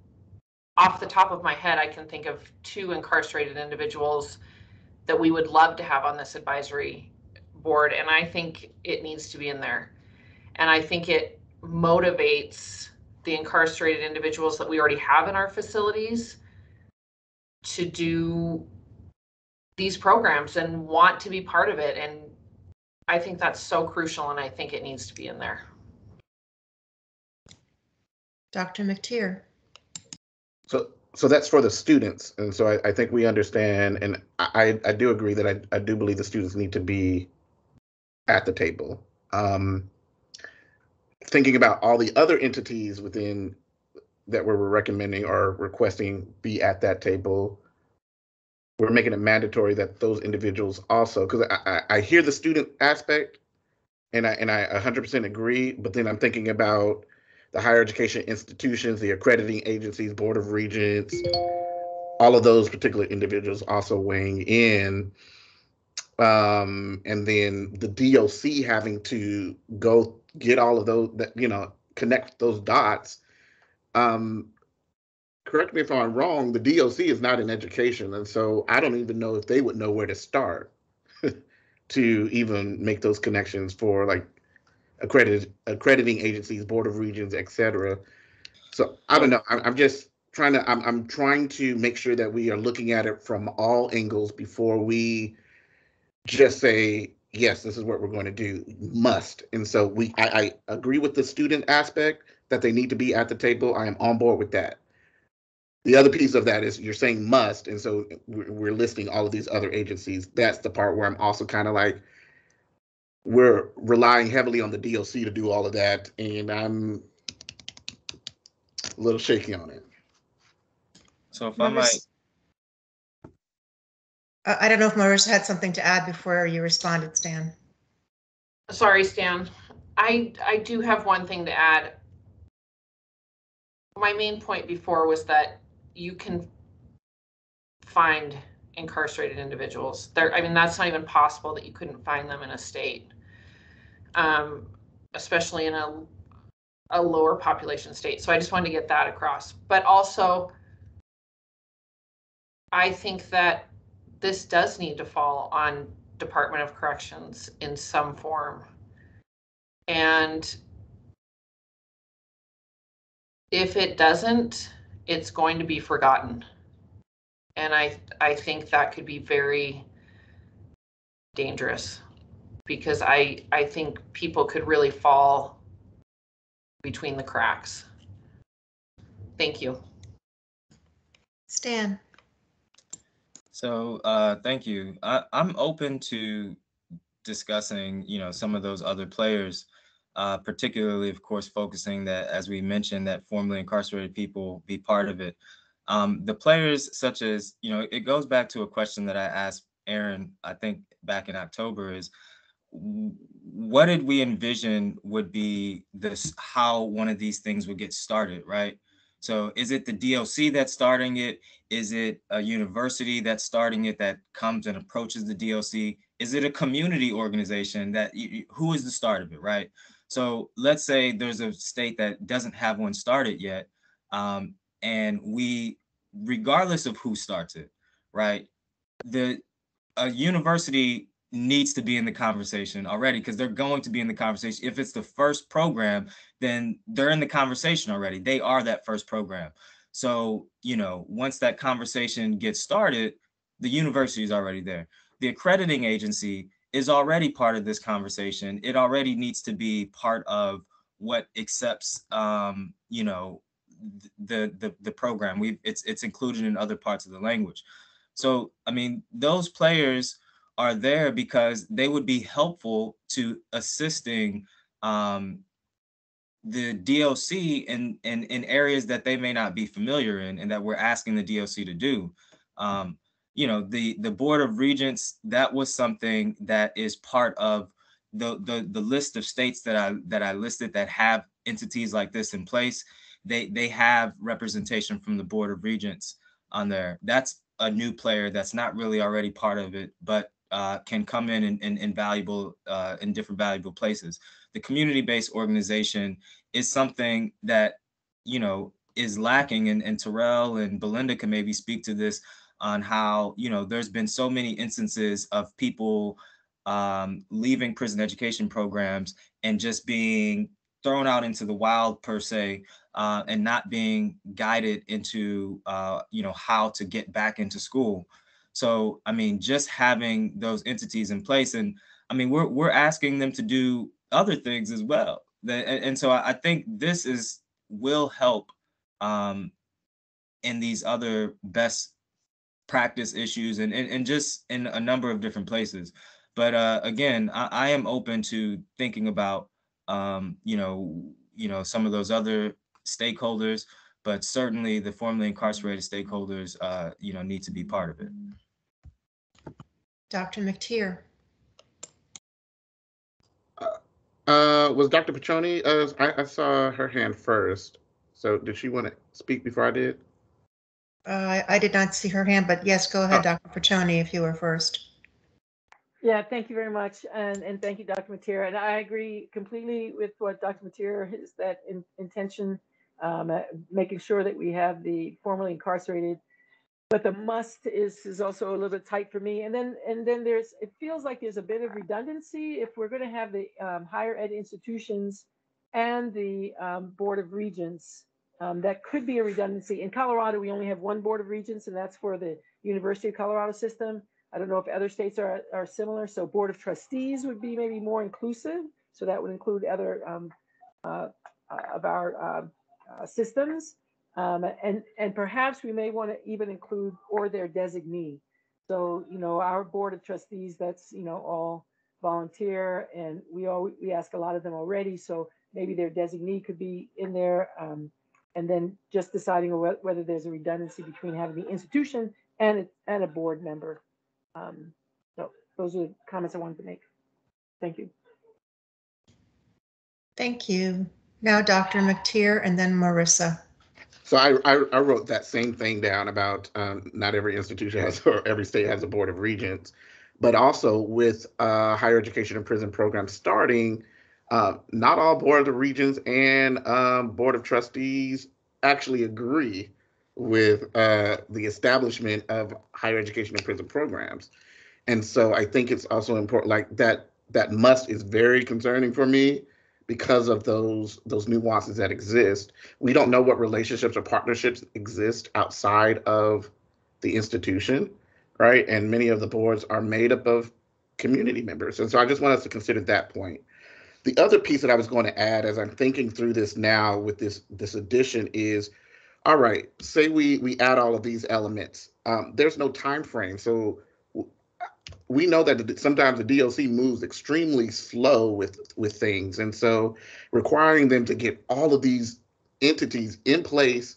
I: off the top of my head, I can think of 2 incarcerated individuals that we would love to have on this advisory board, and I think it needs to be in there. And I think it motivates the incarcerated individuals that we already have in our facilities to do these programs and want to be part of it. And I think that's so crucial, and I think it needs to be in there.
B: Dr. McTeer.
F: So that's for the students. And so I think we understand, and I do agree that I do believe the students need to be at the table. Thinking about all the other entities within that we're recommending or requesting be at that table, we're making it mandatory that those individuals also, because I hear the student aspect, and I 100% agree, but then I'm thinking about the higher education institutions, the accrediting agencies, Board of Regents, all of those particular individuals also weighing in, and then the DOC having to go get all of those, that, you know, connect those dots. Correct me if I'm wrong, the DOC is not in education, and so I don't even know if they would know where to start to even make those connections for like accrediting agencies, Board of Regents, etc. So I don't know. I'm just trying to. I'm trying to make sure that we are looking at it from all angles before we just say yes, this is what we're going to do. Must. And so I agree with the student aspect that they need to be at the table. I am on board with that. The other piece of that is you're saying must, and so we're listing all of these other agencies. That's the part where I'm also kind of like, we're relying heavily on the DOC to do all of that, and I'm a little shaky on it.
C: So if I might,
B: I don't know if Marissa had something to add before you responded, Stan.
I: Sorry, Stan. I do have one thing to add. My main point before was that you can find incarcerated individuals there. I mean, that's not even possible that you couldn't find them in a state, especially in a lower population state. So I just wanted to get that across. But also, I think that this does need to fall on Department of Corrections in some form. And if it doesn't, it's going to be forgotten. And I think that could be very dangerous, because I think people could really fall between the cracks. Thank you.
B: Stan.
C: So thank you. I'm open to discussing, you know, some of those other players, particularly, of course, focusing that, as we mentioned, that formerly incarcerated people be part of it. The players such as, you know, it goes back to a question that I asked Aaron, I think back in October, is what did we envision would be this, how one of these things would get started, right? So is it the DOC that's starting it? Is it a university that's starting it that comes and approaches the DOC? Is it a community organization that, who is the start of it, right? So let's say there's a state that doesn't have one started yet. And we, regardless of who starts it, right? A university needs to be in the conversation already, because they're going to be in the conversation. If it's the first program, then they're in the conversation already. They are that first program. So, you know, once that conversation gets started, the university is already there. The accrediting agency is already part of this conversation. It already needs to be part of what accepts, you know, the program. It's included in other parts of the language. So, I mean, those players are there because they would be helpful to assisting the DOC in areas that they may not be familiar in, and that we're asking the DOC to do. You know, the Board of Regents, that was something that is part of the list of states that I listed that have entities like this in place. They have representation from the Board of Regents on there. That's a new player that's not really already part of it, but can come in valuable in different valuable places. The community-based organization is something that, you know, is lacking, and Terrell and Belinda can maybe speak to this on how, you know, there's been so many instances of people leaving prison education programs and just being thrown out into the wild per se, and not being guided into, you know, how to get back into school. So, I mean, just having those entities in place, and I mean, we're asking them to do other things as well. And so I think this will help in these other best practice issues, and just in a number of different places. But again, I am open to thinking about, you know, some of those other stakeholders. but certainly the formerly incarcerated stakeholders, need to be part of it.
B: Dr. McTier.
F: Was Dr. Petroni? I saw her hand first. So did she want to speak before I did?
B: I did not see her hand, but yes, go ahead, Dr. Petroni, if you were first.
J: Yeah, thank you very much. And thank you, Dr. Mateer. And I agree completely with what Dr. Mateer is, that intention, making sure that we have the formerly incarcerated, but the must is also a little bit tight for me. And then it feels like there's a bit of redundancy if we're going to have the higher ed institutions and the Board of Regents. That could be a redundancy. In Colorado, we only have one Board of Regents, and that's for the University of Colorado system. I don't know if other states are similar. So Board of Trustees would be maybe more inclusive. So that would include other of our systems. And perhaps we may want to even include or their designee. So, our Board of Trustees, that's, all volunteer, and we ask a lot of them already. So maybe their designee could be in there. And then just deciding whether there's a redundancy between having the institution and a board member. So those are the comments I wanted to make. Thank you.
B: Thank you. Now Dr. McTier and then Marissa.
F: So I wrote that same thing down about not every institution has, or every state has a Board of Regents, but also with higher education and prison programs starting, not all Board of Regents and Board of Trustees actually agree with the establishment of higher education and prison programs. And so I think it's also important, like that must is very concerning for me because of those nuances that exist. We don't know what relationships or partnerships exist outside of the institution, right? And many of the boards are made up of community members. And so I just want us to consider that point. The other piece that I was going to add as I'm thinking through this now with this addition is, all right, say we add all of these elements. There's no time frame. So we know that sometimes the DOC moves extremely slow with things. And so requiring them to get all of these entities in place,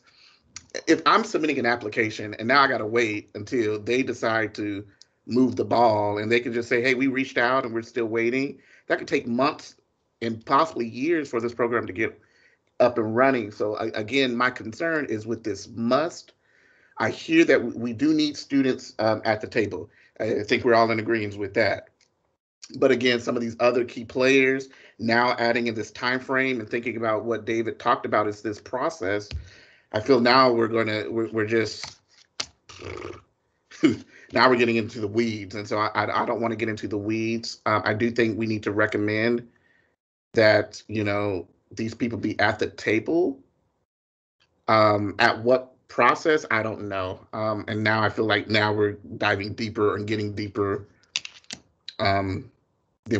F: if I'm submitting an application and now I got to wait until they decide to move the ball and they can just say, hey, we reached out and we're still waiting, that could take months and possibly years for this program to get up and running. So again, my concern is with this must. I hear that we do need students at the table. I think we're all in agreement with that. But again, some of these other key players now adding in this time frame and thinking about what David talked about is this process. I feel now we're just now we're getting into the weeds, and so I don't want to get into the weeds. I do think we need to recommend that these people be at the table. At what process, I don't know. And now I feel like now we're diving deeper and getting deeper than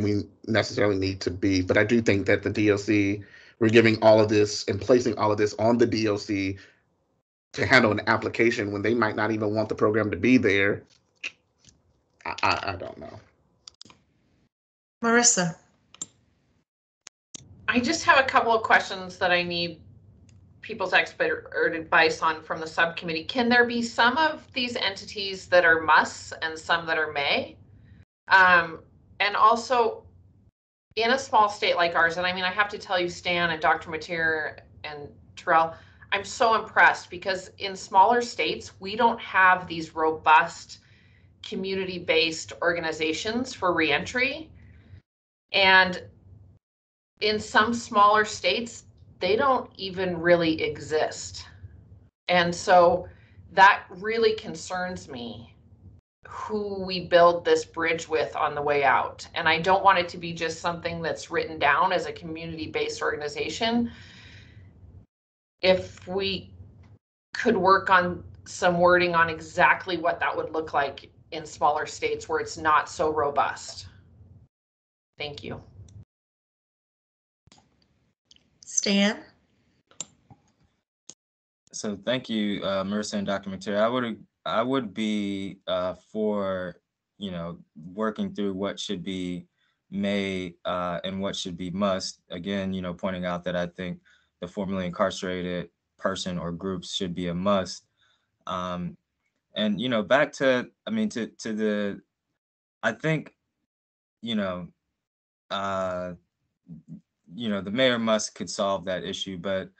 F: we necessarily need to be. But I do think that the DOC, we're giving all of this and placing all of this on the DOC to handle an application when they might not even want the program to be there. I don't know.
B: Marissa.
I: I just have a couple of questions that I need people's expert advice on from the subcommittee. Can there be some of these entities that are musts and some that are may? And also, in a small state like ours, and I mean, I have to tell you, Stan and Dr. Mateer and Terrell, I'm so impressed because in smaller states, we don't have these robust community-based organizations for reentry. And in some smaller states, they don't even really exist. And so that really concerns me, who we build this bridge with on the way out. And I don't want it to be just something that's written down as a community-based organization. If we could work on some wording on exactly what that would look like in smaller states where it's not so robust. Thank you.
B: Stan?
C: So thank you, Marissa and Dr. Mateer. I would be for working through what should be may and what should be must. Again, pointing out that I think the formerly incarcerated person or groups should be a must. And back to, I mean, to the, I think, you know, uh, the mayor must could solve that issue, but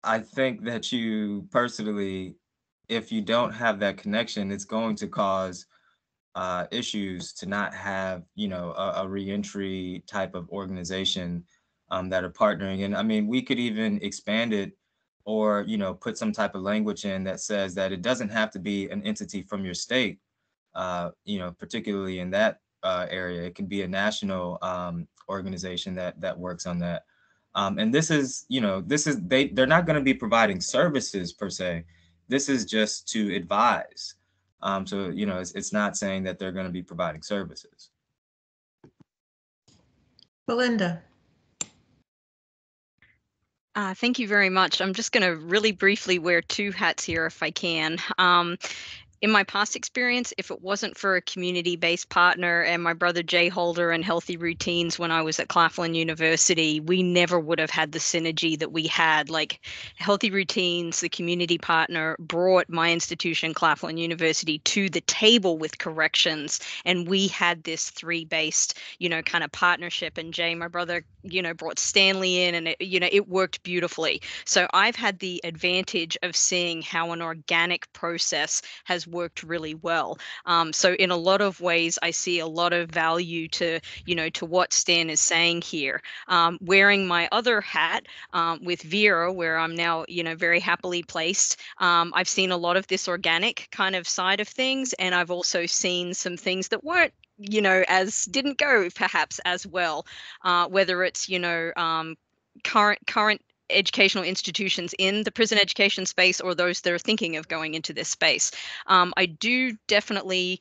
C: I think that you personally, if you don't have that connection, it's going to cause issues to not have, a reentry type of organization that are partnering. And I mean, we could even expand it or, put some type of language in that says that it doesn't have to be an entity from your state, particularly in that area. It can be a national organization that works on that. And they're not going to be providing services per se. This is just to advise. So, it's not saying that they're going to be providing services.
B: Belinda.
D: Thank you very much. I'm just going to really briefly wear two hats here if I can. In my past experience, if it wasn't for a community-based partner and my brother Jay Holder and Healthy Routines when I was at Claflin University, we never would have had the synergy that we had. Like Healthy Routines, the community partner, brought my institution, Claflin University, to the table with corrections. And we had this three-based, kind of partnership. And Jay, my brother, brought Stanley in, and it worked beautifully. So I've had the advantage of seeing how an organic process has worked really well. So in a lot of ways, I see a lot of value to what Stan is saying here. Wearing my other hat with Vera, where I'm now, very happily placed, I've seen a lot of this organic kind of side of things. And I've also seen some things that weren't as didn't go perhaps as well, whether it's, current educational institutions in the prison education space or those that are thinking of going into this space. I do definitely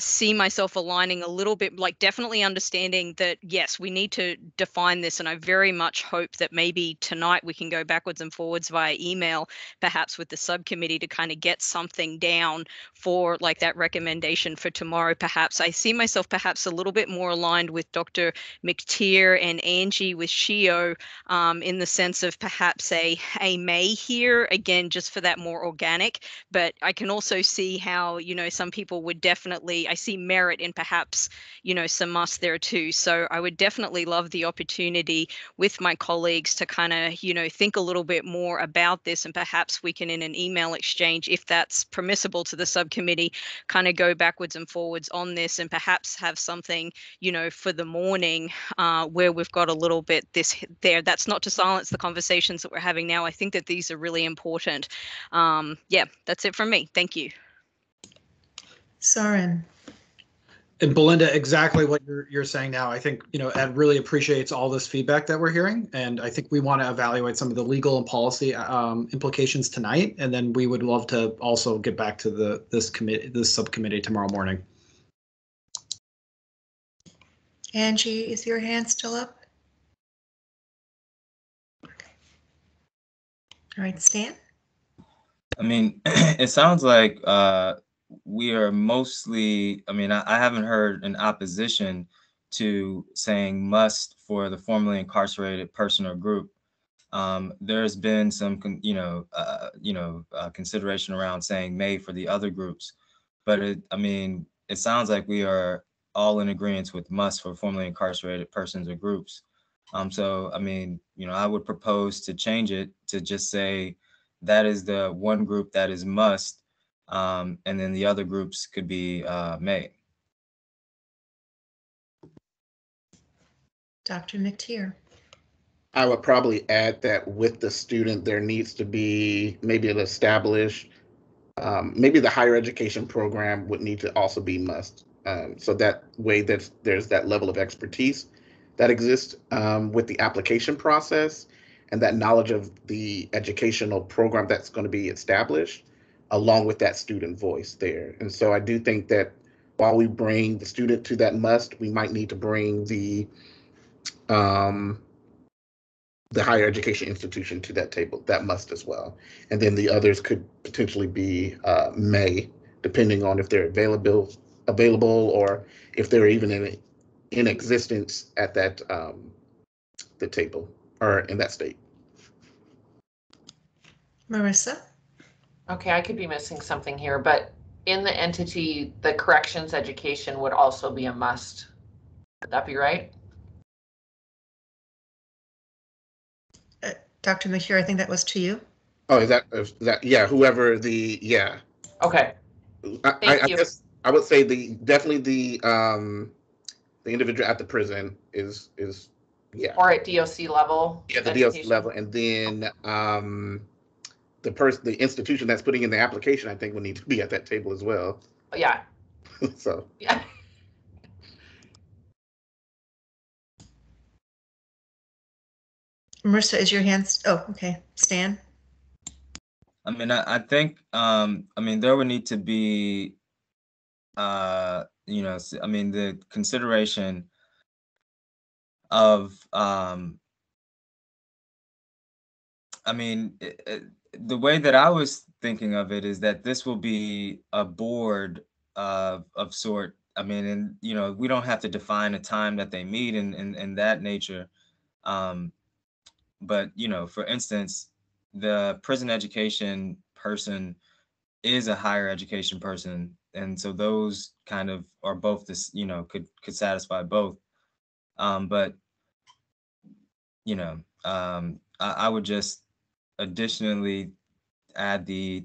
D: see myself aligning a little bit, like definitely understanding that, yes, we need to define this. And I very much hope that maybe tonight we can go backwards and forwards via email, perhaps with the subcommittee, to kind of get something down for like that recommendation for tomorrow. Perhaps I see myself perhaps a little bit more aligned with Dr. McTeer and Angie with SHIO in the sense of perhaps a May here, again, just for that more organic. But I can also see how, some people would definitely, I see merit in perhaps, some must there too. So I would definitely love the opportunity with my colleagues to kind of, think a little bit more about this, and perhaps we can, in an email exchange, if that's permissible to the subcommittee, kind of go backwards and forwards on this, and perhaps have something, for the morning where we've got a little bit this there. That's not to silence the conversations that we're having now. I think that these are really important. Yeah, that's it from me. Thank you.
B: Soren.
E: And Belinda, exactly what you're saying now. I think, Ed really appreciates all this feedback that we're hearing. And I think we want to evaluate some of the legal and policy implications tonight. And then we would love to also get back to this subcommittee tomorrow morning.
B: Angie, is your hand still up? Okay. All right, Stan?
C: I mean, it sounds like we are mostly, I haven't heard an opposition to saying must for the formerly incarcerated person or group. There's been some, consideration around saying may for the other groups, but it sounds like we are all in agreement with must for formerly incarcerated persons or groups. So, I would propose to change it to just say that is the one group that is must, and then the other groups could be may.
B: Dr. McTeer.
F: I would probably add that with the student, there needs to be maybe an established, maybe the higher education program would need to also be must. So that way there's that level of expertise that exists with the application process, and that knowledge of the educational program that's going to be established, along with that student voice there. And so I do think that while we bring the student to that must, we might need to bring the higher education institution to that table, that must as well. And then the others could potentially be may, depending on if they're available or if they're even in existence at that the table or in that state.
B: Marissa?
I: Okay, I could be missing something here, but in the entity, the corrections education would also be a must. Would that be right?
B: Dr. McHugh, I think that was to you.
F: Oh, is that yeah? Whoever the yeah.
I: Okay,
F: I
I: thank you.
F: guess I would say definitely the individual at the prison is yeah.
I: Or at DOC level.
F: Yeah, the
I: education.
F: DOC level, and then the institution that's putting in the application, I think, will need to be at that table as well.
I: Yeah.
F: So
I: Yeah.
B: Marissa, is your hands? Oh, okay. Stan?
C: I mean, I think, I mean, there would need to be, you know, I mean, the consideration of, I mean, the way that I was thinking of it is that this will be a board of sort. I mean, and, you know, we don't have to define a time that they meet and that nature. But, you know, for instance, the prison education person is a higher education person. And so those kind of are both this, you know, could satisfy both. But, you know, I would just additionally add the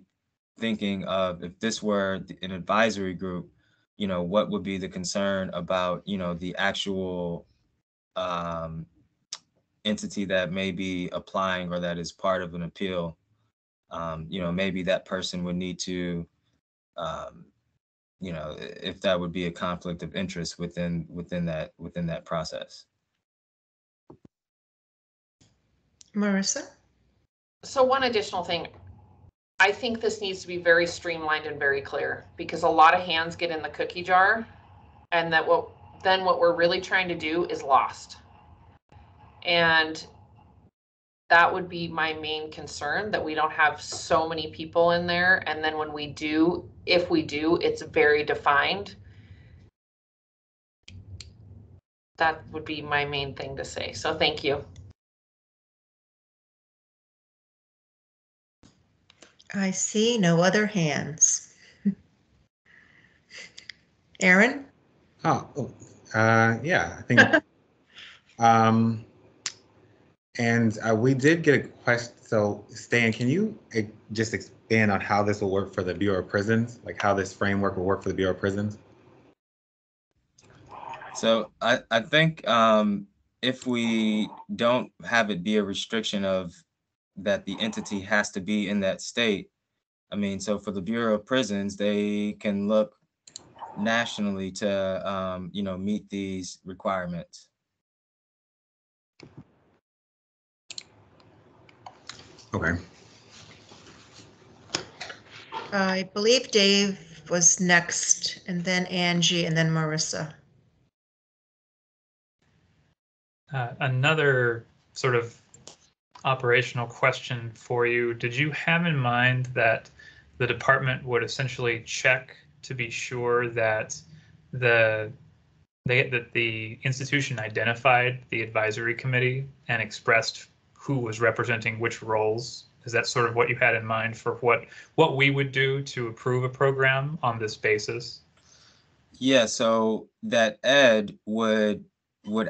C: thinking of if this were an advisory group, you know, what would be the concern about, you know, the actual entity that may be applying or that is part of an appeal. You know, maybe that person would need to, you know, if that would be a conflict of interest within that process.
B: Marissa?
I: So one additional thing, I think this needs to be very streamlined and very clear because a lot of hands get in the cookie jar and that what we're really trying to do is lost. And that would be my main concern, that we don't have so many people in there. And then when we do, if we do, it's very defined. That would be my main thing to say. So thank you.
B: I see no other hands. Aaron?
A: Yeah, I think. And we did get a question. So, Stan, can you just expand on how this will work for the Bureau of Prisons? Like how this framework will work for the Bureau of Prisons?
C: So I think if we don't have it be a restriction of that the entity has to be in that state, I mean, so for the Bureau of Prisons, they can look nationally to, you know, meet these requirements.
A: Okay.
B: I believe Dave was next, and then Angie, and then Marissa.
H: Another sort of operational question for you. Did you have in mind that the department would essentially check to be sure that the institution identified the advisory committee and expressed who was representing which roles? Is that sort of what you had in mind for what we would do to approve a program on this basis?
C: Yeah, so that Ed would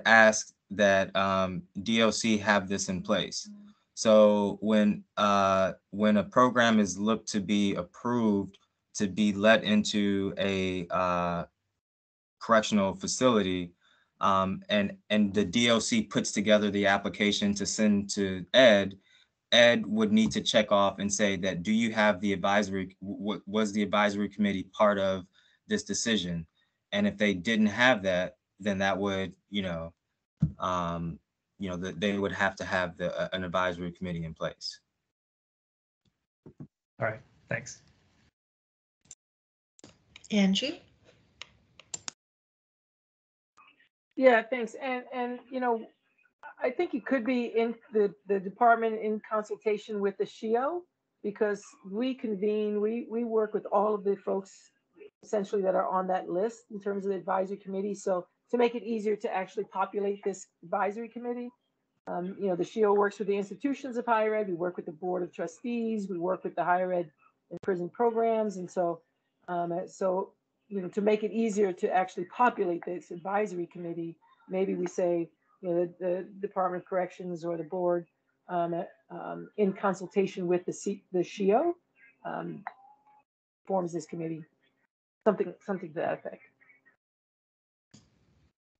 C: ask that DOC have this in place. So when a program is looked to be approved to be let into a correctional facility, and the DOC puts together the application to send to Ed, Ed would need to check off and say that, do you have the advisory, was the advisory committee part of this decision? And if they didn't have that, then that would, that they would have to have an advisory committee in place.
H: All right, thanks.
B: Angie?
J: Yeah, thanks. And I think it could be in the department in consultation with the SHIO, because we convene, we work with all of the folks essentially that are on that list in terms of the advisory committee. So to make it easier to actually populate this advisory committee, The SHIO works with the institutions of higher ed. We work with the board of trustees. We work with the higher ed and prison programs. And so, to make it easier to actually populate this advisory committee, maybe we say, the Department of Corrections or the board, in consultation with the SHIO, forms this committee, something to that effect.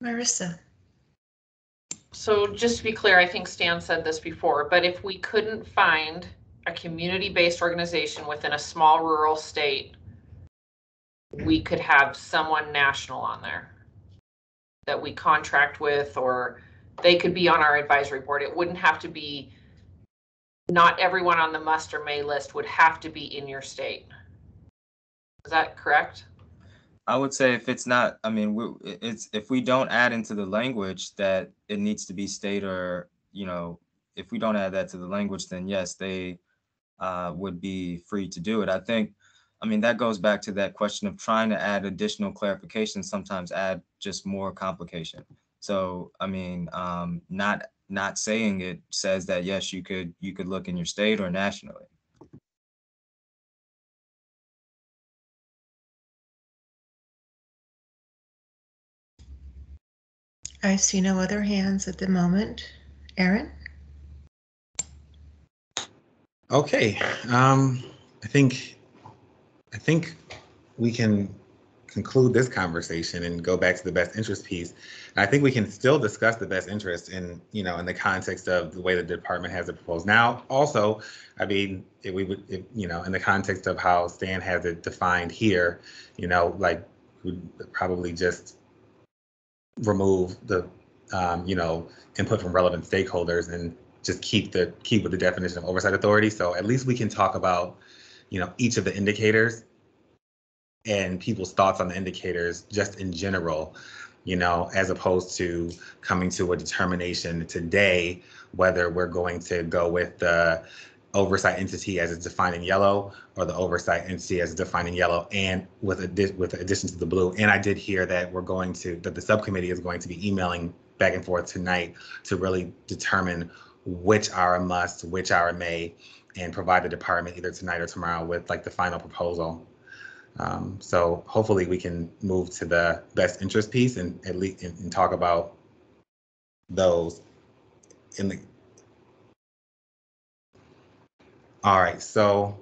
B: Marissa.
I: So just to be clear, I think Stan said this before, but if we couldn't find a community-based organization within a small rural state, we could have someone national on there that we contract with, or they could be on our advisory board. It wouldn't have to be, not everyone on the must or may list would have to be in your state. Is that correct?
C: I would say if it's not, I mean, if we don't add into the language that it needs to be state, or, if we don't add that to the language, then yes, they would be free to do it. I mean, that goes back to that question of trying to add additional clarification, sometimes add just more complication. So, I mean, not saying it says that, yes, you could look in your state or nationally.
B: I see no other hands at the moment. Aaron?
A: Okay. I think we can conclude this conversation and go back to the best interest piece. And I think we can still discuss the best interest in the context of the way the department has it proposed now. Also, I mean, in the context of how Stan has it defined here, we'd probably just remove the input from relevant stakeholders and just keep with the definition of oversight authority. So at least we can talk about each of the indicators and people's thoughts on the indicators just in general, as opposed to coming to a determination today whether we're going to go with the oversight entity as it's defined in yellow, or the oversight entity as it's defined in yellow, and with addition to the blue. And I did hear that that the subcommittee is going to be emailing back and forth tonight to really determine which are a must, which are a may, and provide the department either tonight or tomorrow with the final proposal. So hopefully we can move to the best interest piece and at least and talk about those in the. All right, so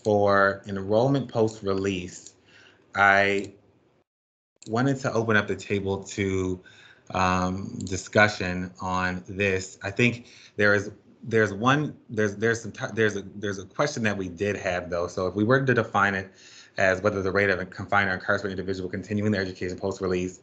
A: for enrollment post-release, I wanted to open up the table to discussion on this. I think there's a question that we did have though. So if we were to define it as whether the rate of a confined or incarcerated individual continuing their education post-release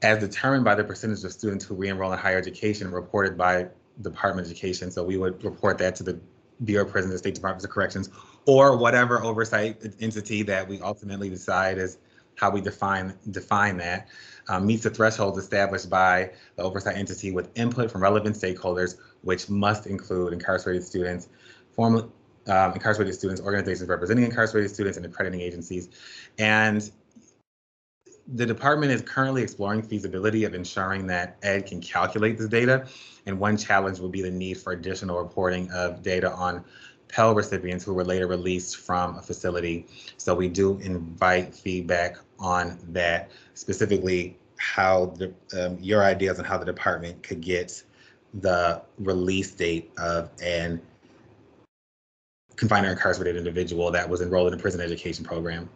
A: as determined by the percentage of students who re-enroll in higher education reported by Department of Education. So we would report that to the Bureau of Prisons, the State Departments of Corrections, or whatever oversight entity that we ultimately decide is how we define that, meets the thresholds established by the oversight entity with input from relevant stakeholders, which must include incarcerated students, incarcerated students, organizations representing incarcerated students, and accrediting agencies. And the department is currently exploring feasibility of ensuring that ED can calculate this data. And one challenge will be the need for additional reporting of data on Pell recipients who were later released from a facility. So we do invite feedback on that, specifically how your ideas on how the department could get the release date of an confined or incarcerated individual that was enrolled in a prison education program.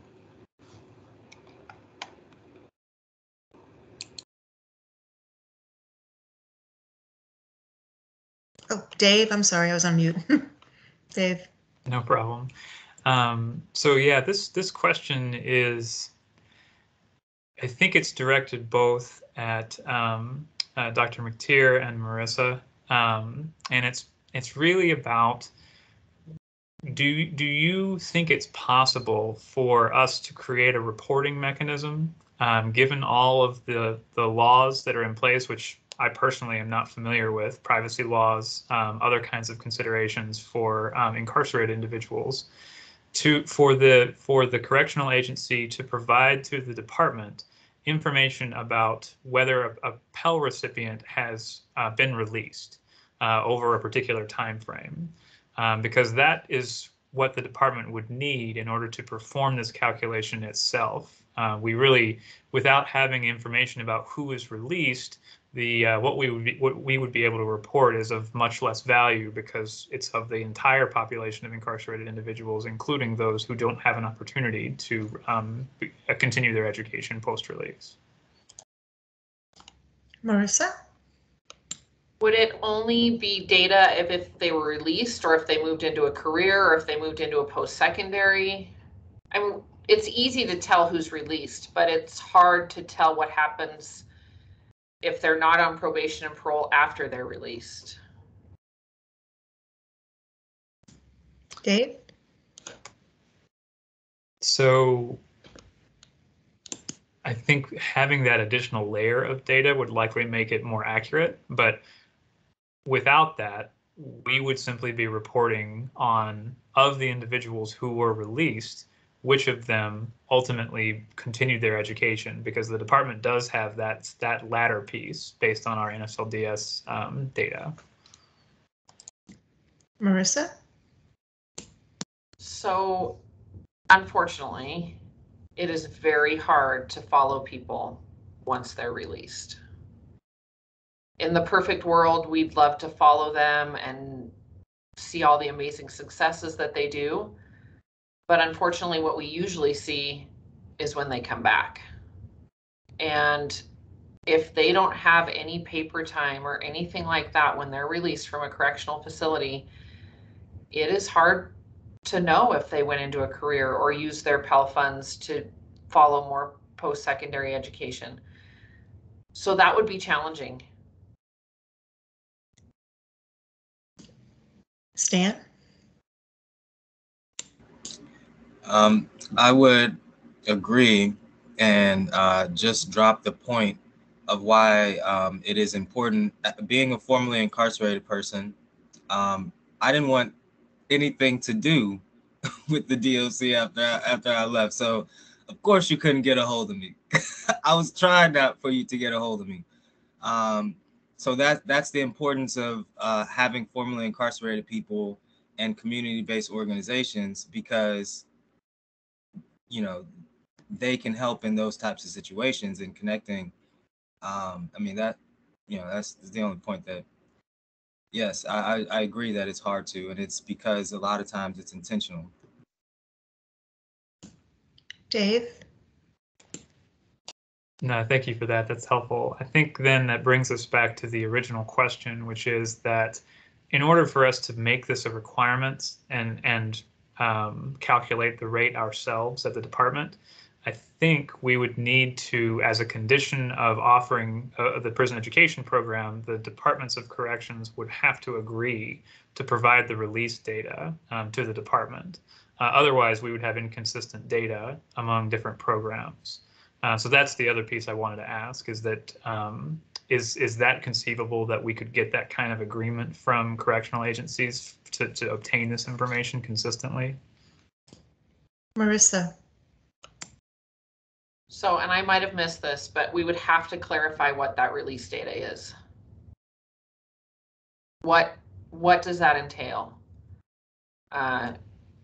B: Oh, Dave, I'm sorry, I was on mute. Dave.
H: No problem. So yeah, this question is, I think it's directed both at Dr. McTeer and Marissa, and it's really about, do you think it's possible for us to create a reporting mechanism, given all of the laws that are in place, which I personally am not familiar with, privacy laws, other kinds of considerations for incarcerated individuals, for the correctional agency to provide to the department information about whether a Pell recipient has been released. over a particular time frame, because that is what the department would need in order to perform this calculation itself. We really, without having information about who is released, what we would be able to report is of much less value because it's of the entire population of incarcerated individuals, including those who don't have an opportunity to continue their education post-release.
B: Marissa?
I: Would it only be data if they were released, or if they moved into a career, or if they moved into a post-secondary? I mean, it's easy to tell who's released, but it's hard to tell what happens if they're not on probation and parole after they're released.
B: Dave?
H: So I think having that additional layer of data would likely make it more accurate, but without that, we would simply be reporting on, of the individuals who were released, which of them ultimately continued their education, because the department does have that latter piece based on our NSLDS data.
B: Marissa?
I: So unfortunately, it is very hard to follow people once they're released. In the perfect world, we'd love to follow them and see all the amazing successes that they do. But unfortunately, what we usually see is when they come back. And if they don't have any paper time or anything like that when they're released from a correctional facility, it is hard to know if they went into a career or used their Pell funds to follow more post-secondary education. So that would be challenging.
B: Stan?
C: I would agree and just drop the point of why it is important. Being a formerly incarcerated person, I didn't want anything to do with the DOC after I left. So of course you couldn't get a hold of me. I was trying not for you to get a hold of me. So that's the importance of having formerly incarcerated people and community-based organizations, because they can help in those types of situations and connecting. I mean, that's the only point that, yes, I agree that it's hard to, and it's because a lot of times it's intentional.
B: Dave?
H: No, thank you for that. That's helpful. I think then that brings us back to the original question, which is that in order for us to make this a requirement and calculate the rate ourselves at the department, I think we would need to, as a condition of offering the prison education program, the departments of corrections would have to agree to provide the release data to the department. Otherwise, we would have inconsistent data among different programs. So that's the other piece I wanted to ask, is that is that conceivable that we could get that kind of agreement from correctional agencies to obtain this information consistently?
B: Marissa?
I: So, and I might have missed this, but we would have to clarify what that release data is. What does that entail?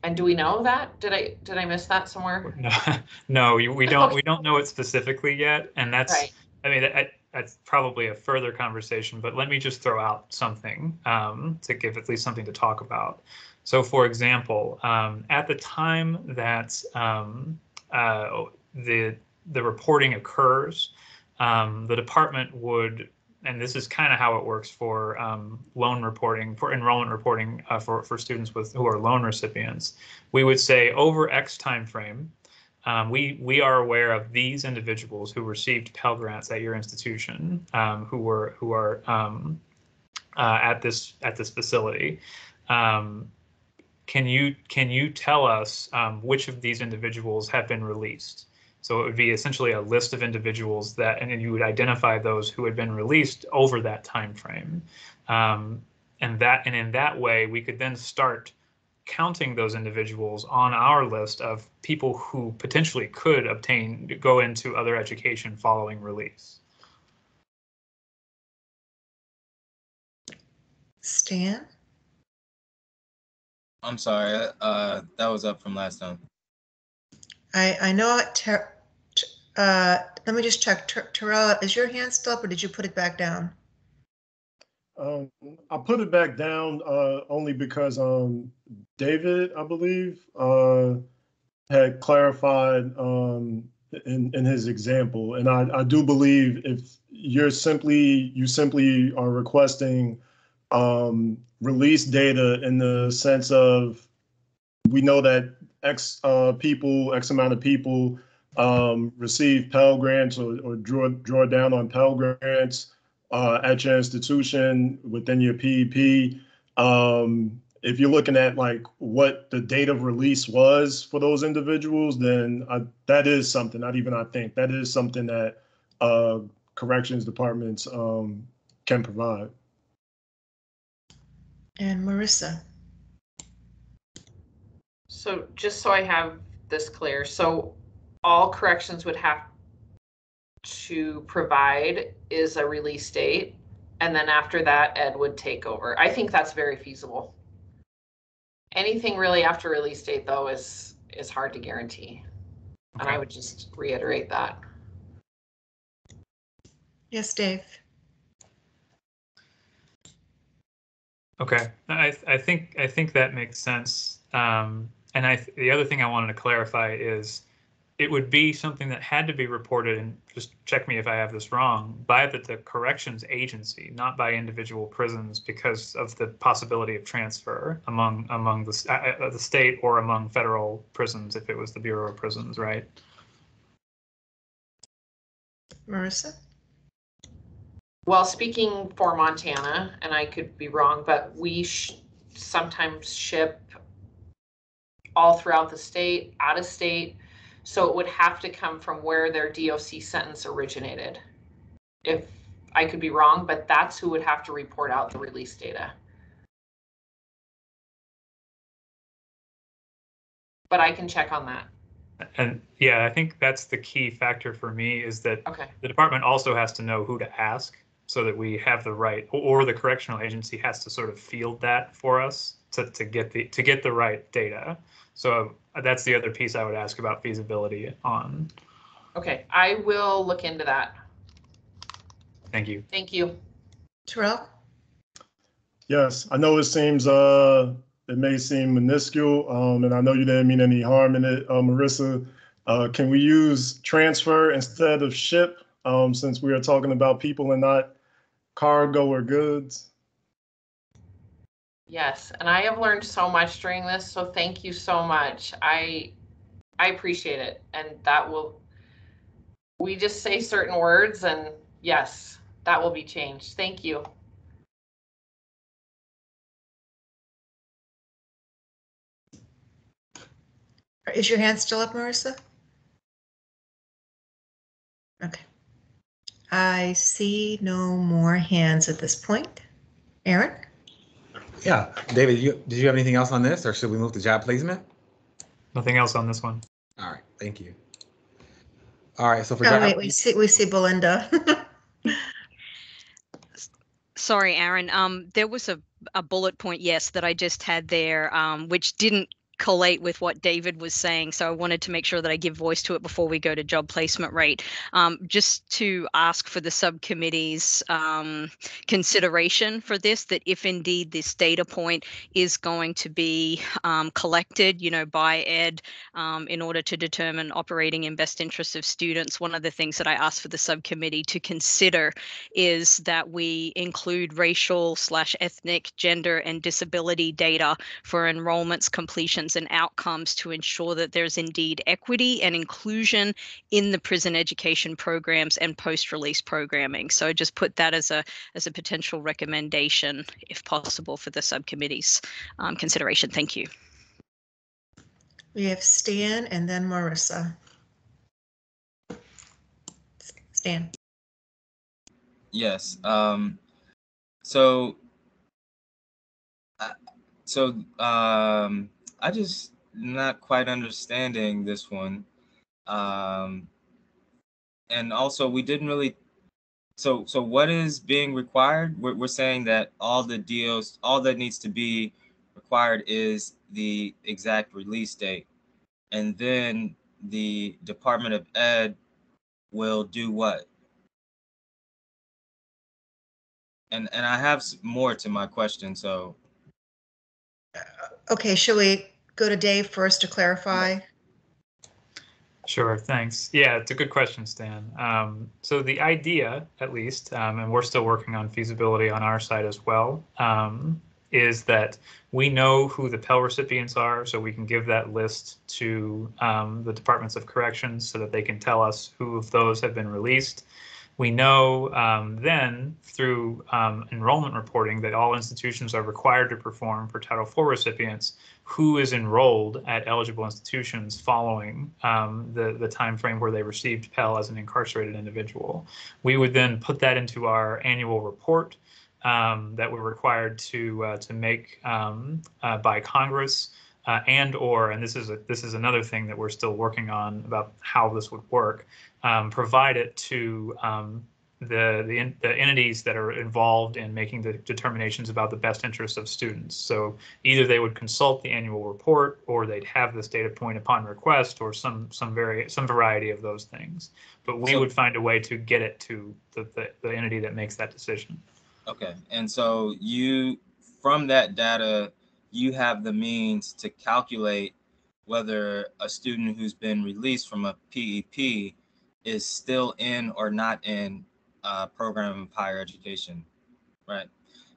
I: And do we know that? Did I miss that somewhere?
H: No, we don't. We don't know it specifically yet, and that's.
I: Right.
H: I mean, that's probably a further conversation. But let me just throw out something to give at least something to talk about. So, for example, at the time that the reporting occurs, the department would, and this is kind of how it works for loan reporting, for enrollment reporting for students who are loan recipients. We would say over X time frame, we are aware of these individuals who received Pell Grants at your institution, who are at this facility. Can you tell us which of these individuals have been released? So it would be essentially a list of individuals that, and then you would identify those who had been released over that time frame. And in that way, we could then start counting those individuals on our list of people who potentially could go into other education following release.
B: Stan?
C: I'm sorry, that was up from last time.
B: I know let me just check. Terrell, is your hand still up or did you put it back down?
G: I put it back down only because David, I believe, had clarified in his example, and I do believe if you simply are requesting release data in the sense of we know that X amount of people receive Pell Grants or draw down on Pell Grants at your institution within your PEP. If you're looking at like what the date of release was for those individuals, then that is something, not even I think, that is something that corrections departments can provide.
B: And Marissa?
I: So just so I have this clear, so all corrections would have to provide is a release date, and then after that, Ed would take over. I think that's very feasible. Anything really after release date, though, is hard to guarantee. Okay. And I would just reiterate that.
B: Yes, Dave.
H: Okay, I think that makes sense. And the other thing I wanted to clarify is it would be something that had to be reported, and just check me if I have this wrong, by the corrections agency, not by individual prisons, because of the possibility of transfer among the state or among federal prisons if it was the Bureau of Prisons, right?
B: Marissa?
I: Well, speaking for Montana, and I could be wrong, but we sometimes ship all throughout the state, out of state. So it would have to come from where their DOC sentence originated. If I could be wrong, but that's who would have to report out the release data. But I can check on that.
H: And yeah, I think that's the key factor for me is that the department also has to know who to ask so that we have the right, or the correctional agency has to sort of field that for us to get the right data. So that's the other piece I would ask about feasibility on.
I: Okay, I will look into that.
H: Thank you.
I: Thank you.
B: Terrell?
G: Yes, I know it may seem minuscule, and I know you didn't mean any harm in it, Marissa. Can we use transfer instead of ship, since we are talking about people and not cargo or goods?
I: Yes, and I have learned so much during this, so thank you so much. I appreciate it, and we just say certain words, and yes, that will be changed. Thank you.
B: Is your hand still up, Marissa? Okay. I see no more hands at this point. Aaron?
A: Yeah, David, did you have anything else on this, or should we move to job placement?
H: Nothing else on this one.
A: All right, thank you. All right, so for
B: wait, we see Belinda.
D: Sorry, Aaron. There was a bullet point, yes, that I just had there, which didn't collate with what David was saying. So I wanted to make sure that I give voice to it before we go to job placement rate. Just to ask for the subcommittee's consideration for this, that if indeed this data point is going to be collected, by Ed in order to determine operating in best interest of students, one of the things that I asked for the subcommittee to consider is that we include racial/ethnic, gender, and disability data for enrollments, completions, and outcomes to ensure that there's indeed equity and inclusion in the prison education programs and post-release programming. So just put that as a potential recommendation, if possible, for the subcommittee's consideration. Thank you.
B: We have Stan and then Marissa. Stan.
C: Yes. I just not quite understanding this one. And also we didn't really So what is being required? We're saying that all that needs to be required is the exact release date, and then the Department of Ed will do what? And I have more to my question, so.
B: Okay, shall we go to Dave first to clarify?
H: Sure, thanks. Yeah, it's a good question, Stan. So the idea, at least, and we're still working on feasibility on our side as well, is that we know who the Pell recipients are, so we can give that list to the Departments of Corrections so that they can tell us who of those have been released. We know then through enrollment reporting that all institutions are required to perform for Title IV recipients who is enrolled at eligible institutions following the time frame where they received Pell as an incarcerated individual. We would then put that into our annual report that we're required to make by Congress, and this is another thing that we're still working on about how this would work. Provide it to the entities that are involved in making the determinations about the best interests of students. So either they would consult the annual report, or they'd have this data point upon request, or some variety of those things. But we would find a way to get it to the entity that makes that decision.
C: Okay, and so from that data, you have the means to calculate whether a student who's been released from a PEP is still in or not in a program of higher education, right?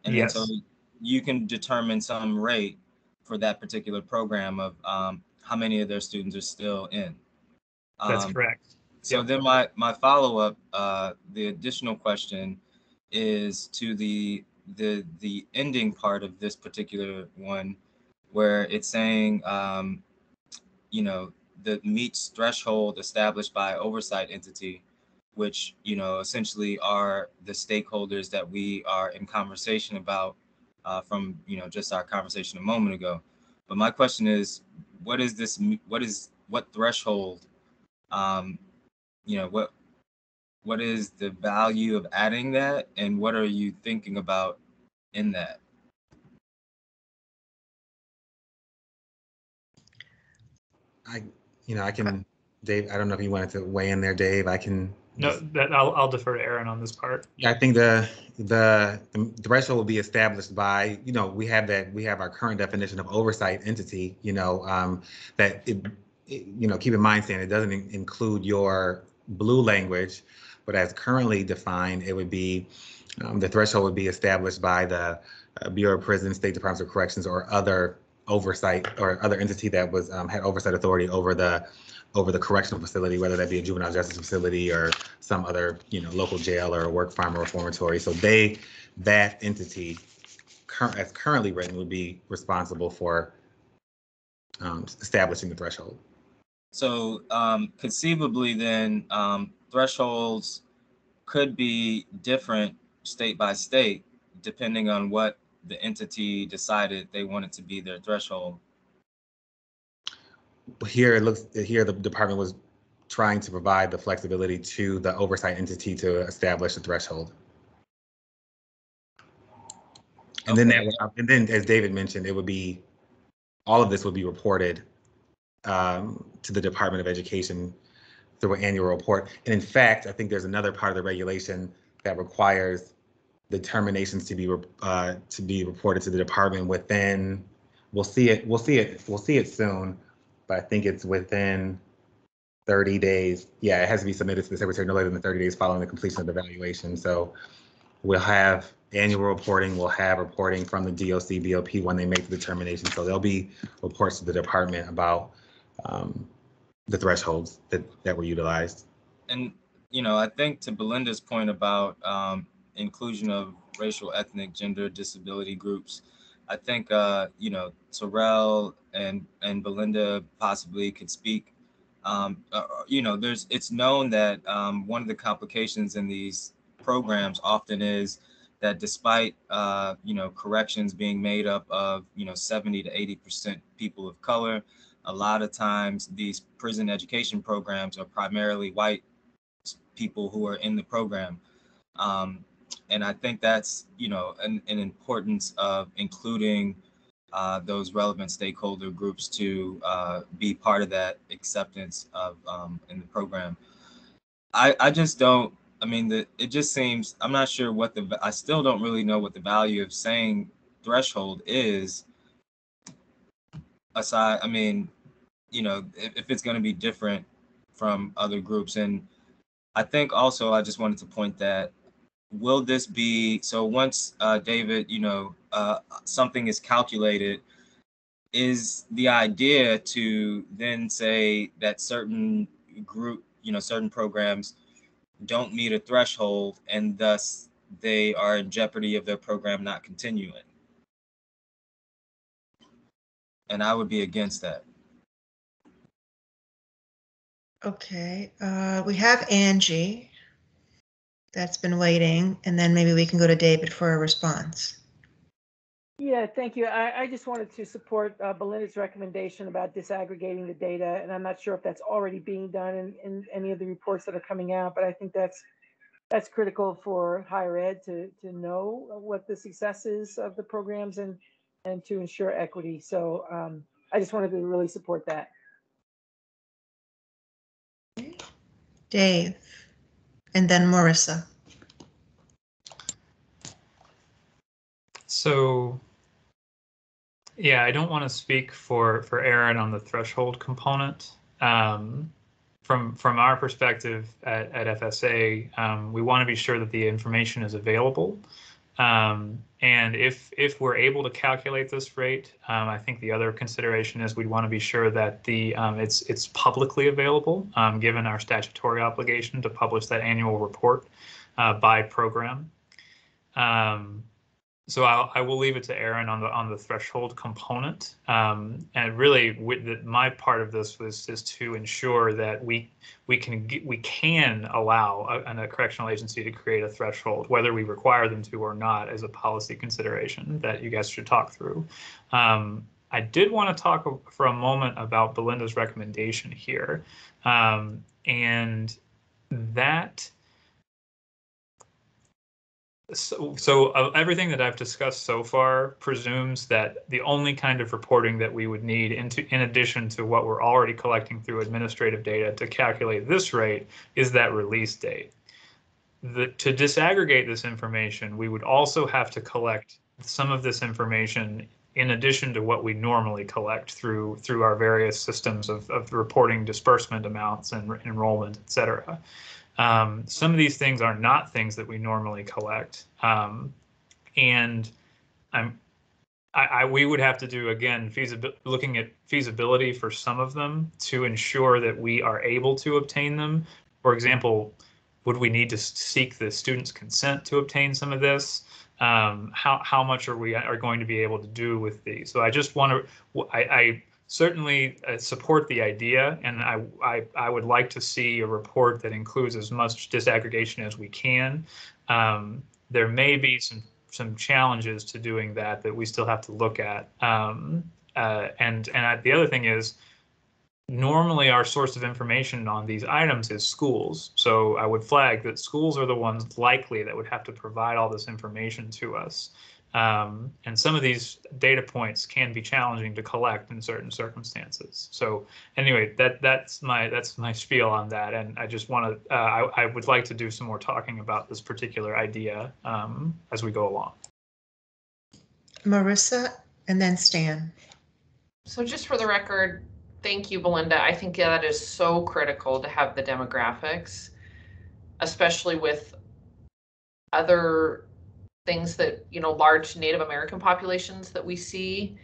C: And
H: yes.
C: then so you can determine some rate for that particular program of how many of their students are still in.
H: That's correct.
C: So then my follow-up, the additional question is to the ending part of this particular one, where it's saying, that meets threshold established by oversight entity, which, essentially are the stakeholders that we are in conversation about from, just our conversation a moment ago. But my question is, what threshold, what is the value of adding that, and what are you thinking about in that?
A: I can, Dave, I don't know if you wanted to weigh in there, Dave. I can.
H: No, I'll defer to Aaron on this part.
A: Yeah, I think the threshold will be established by, we have our current definition of oversight entity, that keep in mind, Stan, it doesn't include your blue language, but as currently defined, it would be, the threshold would be established by the Bureau of Prisons, State Departments of Corrections, or other oversight or other entity that was had oversight authority over the correctional facility, whether that be a juvenile justice facility or some other local jail or a work farm or reformatory. So that entity as currently written would be responsible for establishing the threshold.
C: So conceivably then, thresholds could be different state by state, depending on what the entity decided they wanted to be their threshold.
A: Here the department was trying to provide the flexibility to the oversight entity to establish a threshold. And
C: okay.
A: then as David mentioned, all of this would be reported to the Department of Education through an annual report. And in fact, I think there's another part of the regulation that requires determinations to be reported to the department within. We'll see it soon, but I think it's within 30 days. Yeah, it has to be submitted to the secretary no later than 30 days following the completion of the evaluation. So we'll have annual reporting. We'll have reporting from the DOC, BOP when they make the determination. So there'll be reports to the department about the thresholds that were utilized.
C: And, I think to Belinda's point about inclusion of racial, ethnic, gender, disability groups, I think, Terrell and Belinda possibly could speak. It's known that one of the complications in these programs often is that despite, corrections being made up of, 70 to 80% people of color, a lot of times these prison education programs are primarily white people who are in the program. And I think that's, you know, an importance of including those relevant stakeholder groups to be part of that acceptance of in the program. I just don't, I mean, it just seems, I'm not sure what I still don't really know what the value of saying threshold is, aside, I mean, you know, if it's going to be different from other groups. And I think also I just wanted to point that, will this be, so once David, you know, something is calculated, is the idea to then say that certain group, you know, certain programs don't meet a threshold and thus they are in jeopardy of their program not continuing? And I would be against that.
B: Okay, we have Angie that's been waiting, and then maybe we can go to David for a response.
J: Yeah, thank you. I just wanted to support Belinda's recommendation about disaggregating the data, and I'm not sure if that's already being done in any of the reports that are coming out, but I think that's critical for higher ed to know what the success is of the programs and to ensure equity. So I just wanted to really support that.
B: Dave, and then Marissa.
H: So, yeah, I don't want to speak for Aaron on the threshold component. From our perspective at FSA, we want to be sure that the information is available. And if we're able to calculate this rate, I think the other consideration is we'd want to be sure that it's publicly available, given our statutory obligation to publish that annual report by program. So I will leave it to Aaron on the threshold component. And really, my part of this was just to ensure that we can allow a correctional agency to create a threshold, whether we require them to or not, as a policy consideration that you guys should talk through. I did want to talk for a moment about Belinda's recommendation here, and that. So everything that I've discussed so far presumes that the only kind of reporting that we would need in addition to what we're already collecting through administrative data to calculate this rate is that release date. To disaggregate this information, we would also have to collect some of this information in addition to what we normally collect through our various systems of reporting disbursement amounts and enrollment, et cetera. Some of these things are not things that we normally collect, and we would have to do, again, looking at feasibility for some of them to ensure that we are able to obtain them. For example, would we need to seek the student's consent to obtain some of this? How much are we going to be able to do with these? So I just want to, I certainly support the idea, and I would like to see a report that includes as much disaggregation as we can. There may be some challenges to doing that we still have to look at. And the other thing is, normally our source of information on these items is schools. So I would flag that schools are the ones likely that would have to provide all this information to us. And some of these data points can be challenging to collect in certain circumstances. So anyway, that's my spiel on that. And I just want to, I would like to do some more talking about this particular idea as we go along.
B: Marissa, and then Stan.
I: So just for the record, thank you, Belinda. I think that is so critical to have the demographics, especially with other things that, you know, large Native American populations that we see,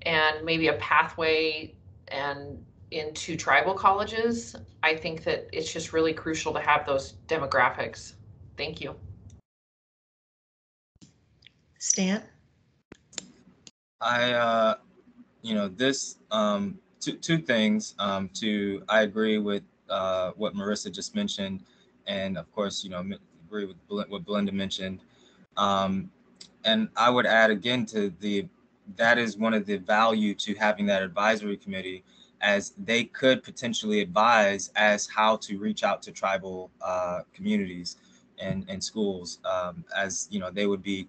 I: and maybe a pathway and into tribal colleges. I think that it's just really crucial to have those demographics. Thank you.
B: Stan?
C: You know, this, two things. I agree with what Marissa just mentioned, and of course, you know, agree with what Belinda mentioned. And I would add again that is one of the value to having that advisory committee, as they could potentially advise as how to reach out to tribal communities and schools, as you know, they would be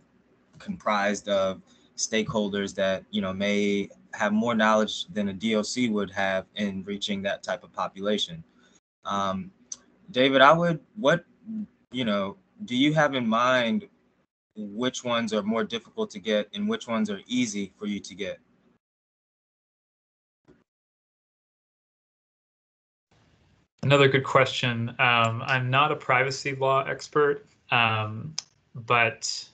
C: comprised of stakeholders that may have more knowledge than a DOC would have in reaching that type of population. David, do you have in mind which ones are more difficult to get and which ones are easy for you to get?
H: Another good question. I'm not a privacy law expert, but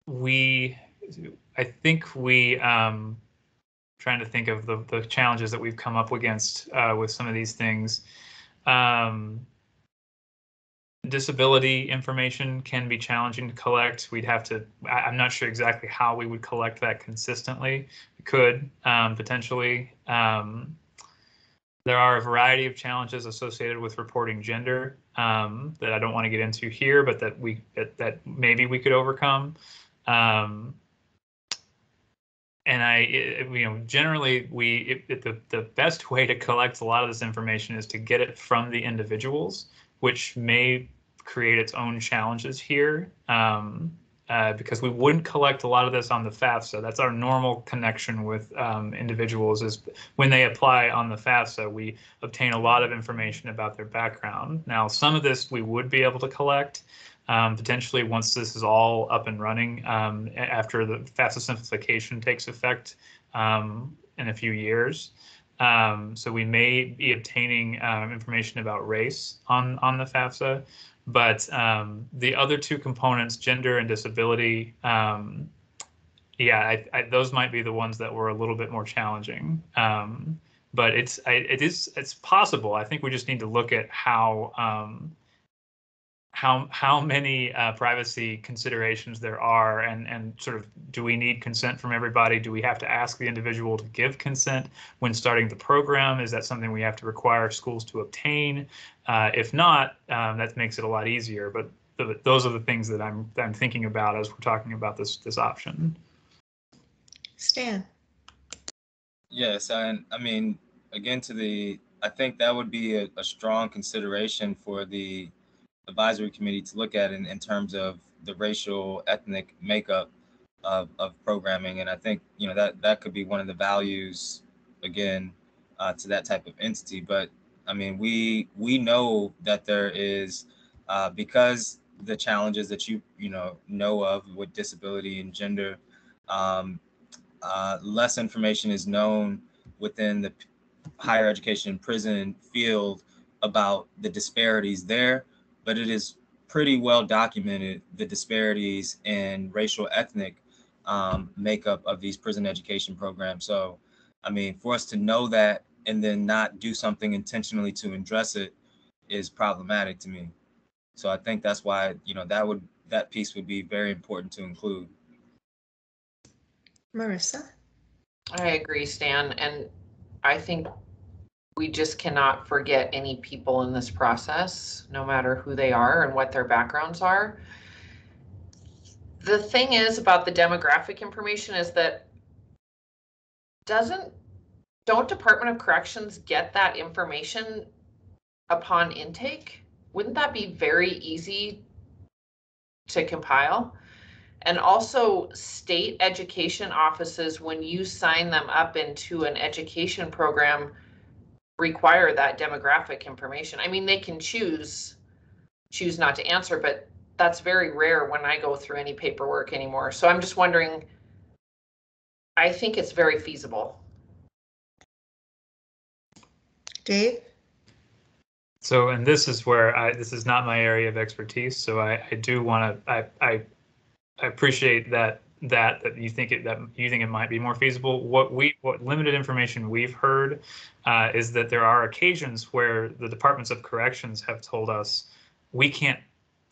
H: I think trying to think of the challenges that we've come up against with some of these things. Disability information can be challenging to collect. I'm not sure exactly how we would collect that consistently. We could potentially. There are a variety of challenges associated with reporting gender that I don't want to get into here, but that maybe we could overcome. And generally the best way to collect a lot of this information is to get it from the individuals, which may create its own challenges here. Because we wouldn't collect a lot of this on the FAFSA. That's our normal connection with individuals, is when they apply on the FAFSA, we obtain a lot of information about their background. Now, some of this we would be able to collect potentially once this is all up and running after the FAFSA simplification takes effect in a few years. So we may be obtaining information about race on the FAFSA. But the other two components, gender and disability, those might be the ones that were a little bit more challenging. But it's possible. I think we just need to look at how many privacy considerations there are, and sort of, do we need consent from everybody? Do we have to ask the individual to give consent when starting the program? Is that something we have to require schools to obtain? If not, that makes it a lot easier. But those are the things that I'm thinking about as we're talking about this option.
B: Stan.
C: Yes, and I mean, again, I think that would be a strong consideration for the advisory committee to look at in terms of the racial ethnic makeup of programming. And I think that could be one of the values, again, to that type of entity. But I mean, we know that there is, because the challenges that you know of with disability and gender, less information is known within the higher education and prison field about the disparities there. But it is pretty well documented, the disparities in racial ethnic makeup of these prison education programs. So, I mean, for us to know that and then not do something intentionally to address it is problematic to me. So I think that's why, that piece would be very important to include.
B: Marissa?
I: I agree, Stan. And I think we just cannot forget any people in this process, no matter who they are and what their backgrounds are. The thing is about the demographic information is that don't Department of Corrections get that information upon intake? Wouldn't that be very easy to compile? And also state education offices, when you sign them up into an education program, require that demographic information. I mean, they can choose not to answer, but that's very rare when I go through any paperwork anymore. So I'm just wondering, I think it's very feasible.
B: Dave?
H: So, and this is where this is not my area of expertise. So I do want to, I appreciate that you think it might be more feasible. What limited information we've heard is that there are occasions where the Departments of Corrections have told us we can't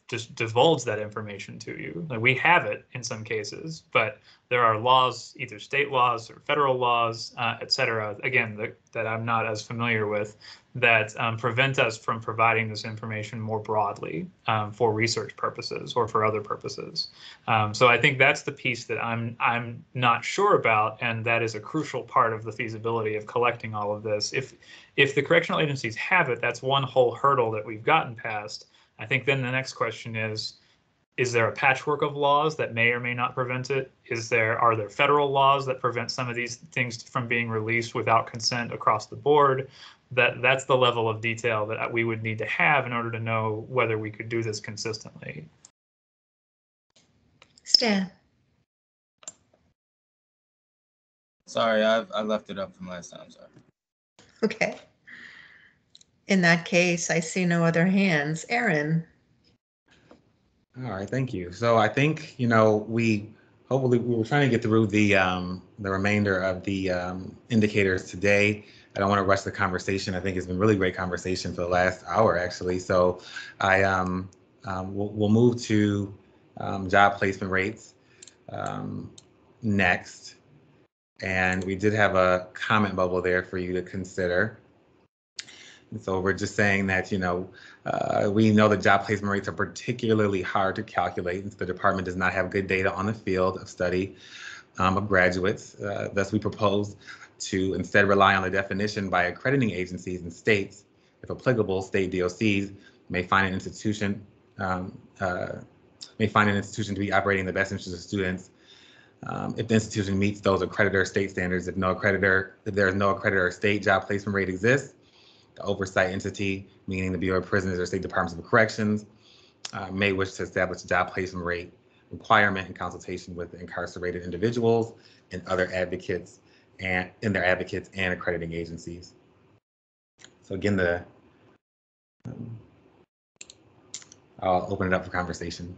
H: just divulge that information to you. Like, we have it in some cases, but there are laws, either state laws or federal laws, et cetera, again, that I'm not as familiar with, that prevent us from providing this information more broadly for research purposes or for other purposes. So I think that's the piece that I'm not sure about, and that is a crucial part of the feasibility of collecting all of this. If the correctional agencies have it, that's one whole hurdle that we've gotten past. I think then the next question is there a patchwork of laws that may or may not prevent it? Are there federal laws that prevent some of these things from being released without consent across the board? That's the level of detail that we would need to have in order to know whether we could do this consistently.
B: Stan.
C: Sorry, I left it up from last time. Sorry.
B: Okay. In that case, I see no other hands. Aaron.
A: All right, thank you. So I think, you know, hopefully we were trying to get through the remainder of the indicators today. I don't want to rush the conversation. I think it's been really great conversation for the last hour, actually. So we'll move to job placement rates next. And we did have a comment bubble there for you to consider. And so we're just saying that, you know, we know that job placement rates are particularly hard to calculate, and the department does not have good data on the field of study of graduates. Thus, we propose to instead rely on the definition by accrediting agencies and states. If applicable, state DOCs may find an institution to be operating in the best interest of students if the institution meets those accreditor state standards. If there is no accreditor state job placement rate exists, the oversight entity, meaning the Bureau of Prisons or State Departments of Corrections, may wish to establish a job placement rate requirement in consultation with incarcerated individuals and other advocates and accrediting agencies. So again, I'll open it up for conversation.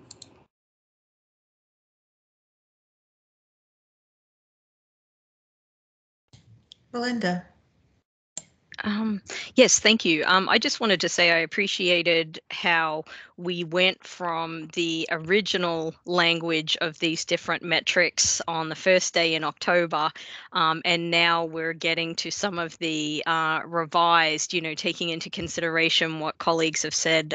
B: Belinda.
D: Yes, thank you. I just wanted to say I appreciated how we went from the original language of these different metrics on the first day in October, and now we're getting to some of the revised, you know, taking into consideration what colleagues have said,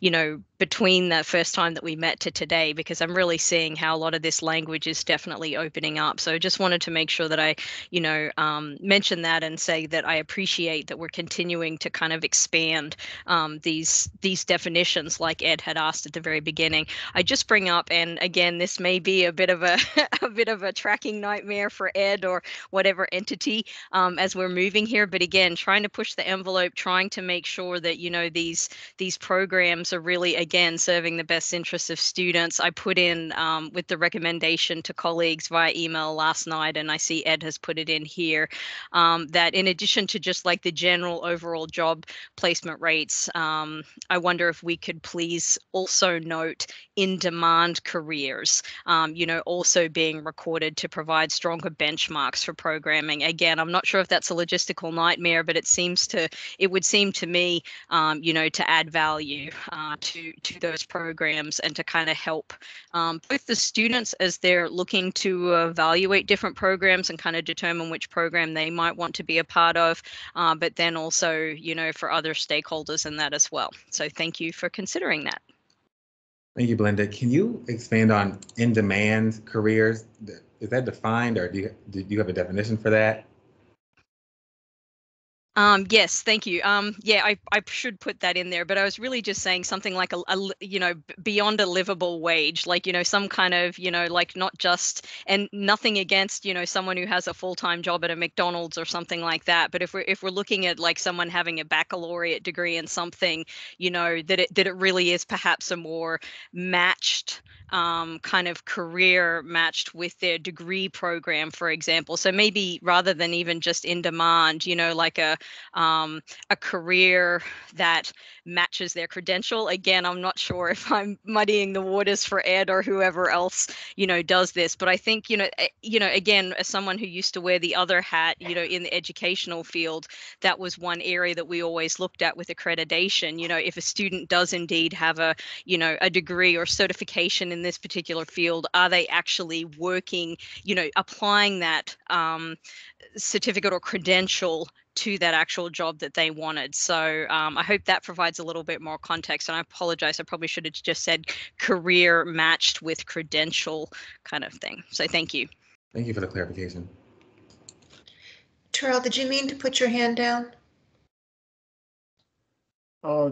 D: you know, between the first time that we met to today, because I'm really seeing how a lot of this language is definitely opening up. So I just wanted to make sure that I, you know, mention that and say that I appreciate that we're continuing to kind of expand these definitions like Ed had asked at the very beginning. I just bring up, and again, this may be a bit of a a tracking nightmare for Ed or whatever entity as we're moving here. But again, trying to push the envelope, trying to make sure that, you know, these programs are really, again, serving the best interests of students. I put in with the recommendation to colleagues via email last night, and I see Ed has put it in here, that in addition to just like the general overall job placement rates, I wonder if we could please also note in-demand careers, you know, also being recorded to provide stronger benchmarks for programming. Again, I'm not sure if that's a logistical nightmare, but it would seem to me, you know, to add value to those programs and to kind of help both the students as they're looking to evaluate different programs and kind of determine which program they might want to be a part of, but then also, you know, for other stakeholders in that as well. So thank you for considering that.
A: Thank you, Belinda. Can you expand on in-demand careers? Is that defined, or do you have a definition for that?
D: Yes, thank you. Yeah, I should put that in there, but I was really just saying something like a you know, beyond a livable wage, like, you know, some kind of, you know, like not just, and nothing against, you know, someone who has a full-time job at a McDonald's or something like that. But if we're looking at like someone having a baccalaureate degree in something, you know, that it really is perhaps a more matched kind of career matched with their degree program, for example. So maybe rather than even just in demand, you know, like a career that matches their credential. Again, I'm not sure if I'm muddying the waters for Ed or whoever else, you know, does this, but I think, you know, again, as someone who used to wear the other hat, you know, in the educational field, that was one area that we always looked at with accreditation. You know, if a student does indeed have a, you know, a degree or certification in this particular field, are they actually working, you know, applying that certificate or credential to that actual job that they wanted. So I hope that provides a little bit more context. And I apologize, I probably should have just said career matched with credential kind of thing. So thank you.
A: Thank you for the clarification.
B: Terrell, did you mean to put your hand down?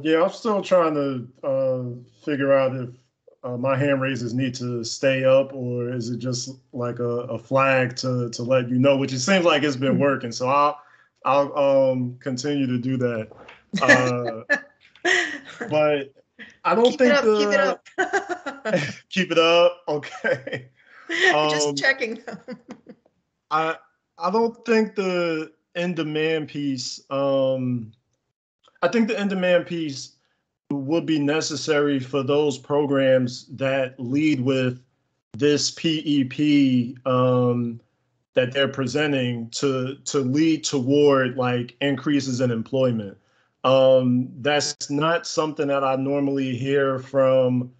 G: Yeah, I'm still trying to figure out if my hand raises need to stay up, or is it just like a flag to let you know, which it seems like it's been working. So I'll continue to do that. But I don't
B: Keep
G: think
B: keep it up.
G: keep it up. Okay.
B: Just checking them.
G: I don't think the in-demand piece. I think the in-demand piece would be necessary for those programs that lead with this PEP that they're presenting to lead toward like increases in employment. That's not something that I normally hear from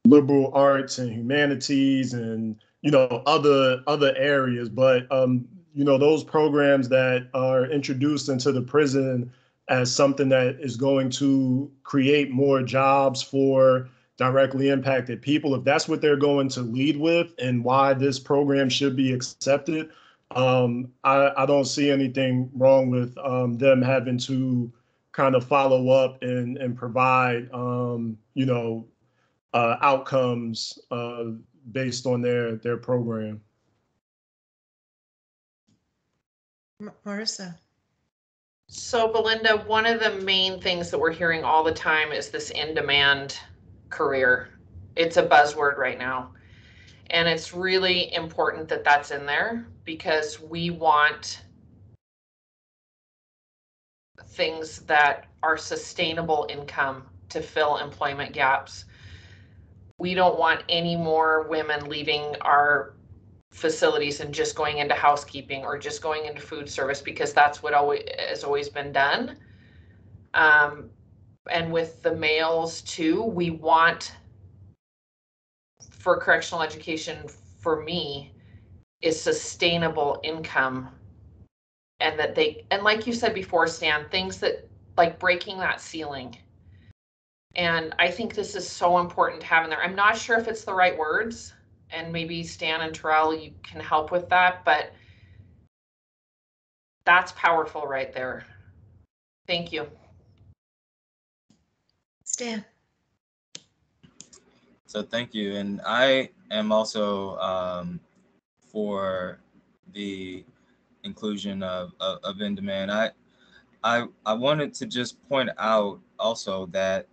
G: liberal arts and humanities and other areas, but those programs that are introduced into the prison as something that is going to create more jobs for directly impacted people, if that's what they're going to lead with and why this program should be accepted, I don't see anything wrong with them having to kind of follow up and provide outcomes based on their program.
B: Marissa.
I: So Belinda, one of the main things that we're hearing all the time is this in-demand career. It's a buzzword right now. And it's really important that that's in there because we want things that are sustainable income to fill employment gaps. We don't want any more women leaving our facilities and just going into housekeeping or just going into food service because that's what has always been done. And with the males too, we want for correctional education, for me, is sustainable income. And that and like you said before, Stan, things that like breaking that ceiling. And I think this is so important to have in there. I'm not sure if it's the right words, and maybe Stan and Terrell, you can help with that, but that's powerful right there. Thank you.
B: Stan.
C: So thank you. And I am also for the inclusion of in-demand. I wanted to just point out also that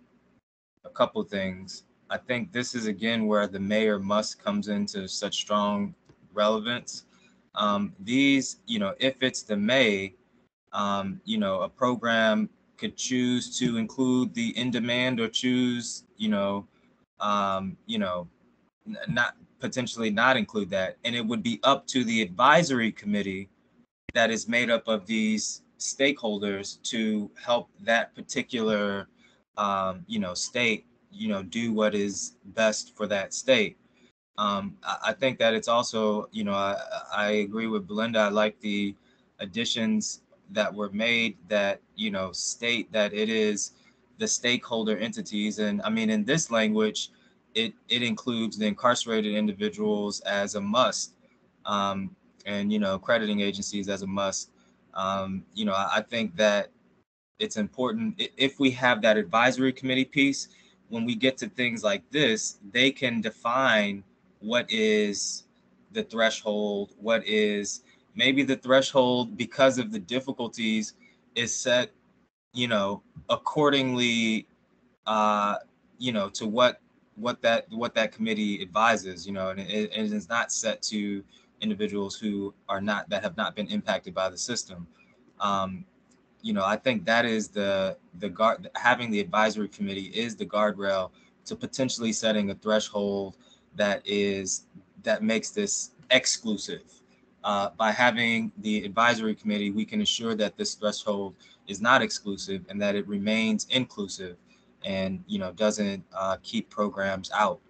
C: a couple things. I think this is again where the mayor must comes into such strong relevance. These, if it's the May, a program could choose to include the in-demand or choose, not potentially not include that. And it would be up to the advisory committee that is made up of these stakeholders to help that particular, state, do what is best for that state. I think that it's also, I agree with Belinda. I like the additions that were made that, state that it is the stakeholder entities. And I mean, in this language, it includes the incarcerated individuals as a must, and, accrediting agencies as a must. I think that it's important if we have that advisory committee piece, when we get to things like this, they can define what is the threshold, what is maybe the threshold because of the difficulties is set, accordingly, to what that committee advises, and it is not set to individuals who that have not been impacted by the system. I think that is the guard. Having the advisory committee is the guardrail to potentially setting a threshold that makes this exclusive. By having the advisory committee, we can ensure that this threshold is not exclusive and that it remains inclusive, and doesn't keep programs out.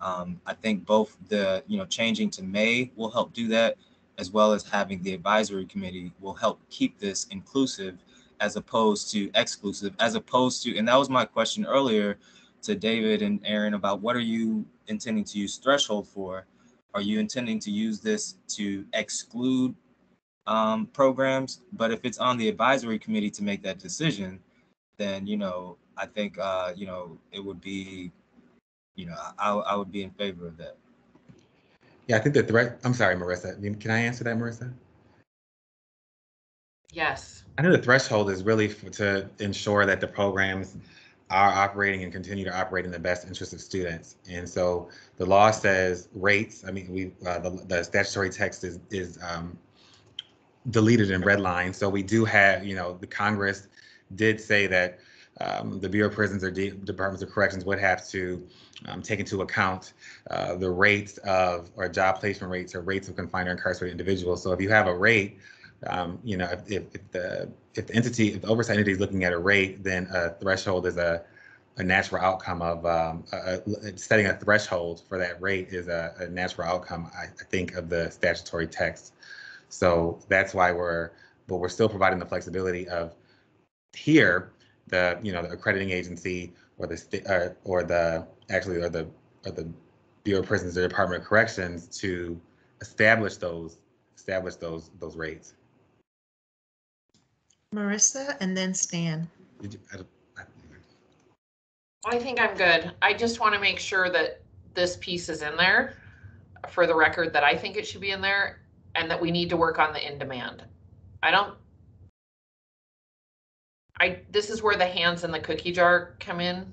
C: I think both the changing to May will help do that, as well as having the advisory committee will help keep this inclusive as opposed to exclusive, and that was my question earlier to David and Aaron about what are you intending to use threshold for? Are you intending to use this to exclude programs? But if it's on the advisory committee to make that decision, then, I think it would be, I would be in favor of that.
A: Yeah, I think the threat. I'm sorry, Marissa. Can I answer that, Marissa?
I: Yes.
A: I know the threshold is really to ensure that the programs are operating and continue to operate in the best interest of students. And so the law says rates. I mean, the statutory text is deleted in red line. So we do have, the Congress did say that the Bureau of Prisons or Departments of Corrections would have to take into account the rates of, or job placement rates or rates of confined or incarcerated individuals. So if you have a rate, if the oversight entity is looking at a rate, then a threshold is a natural outcome of setting a threshold for that rate is a natural outcome, I think, of the statutory text. So that's why we're still providing the flexibility of here, the accrediting agency or the Bureau of Prisons or Department of Corrections to establish those rates.
B: Marissa and then Stan.
I: I think I'm good. I just want to make sure that this piece is in there for the record, that I think it should be in there, and that we need to work on the in demand. This is where the hands in the cookie jar come in.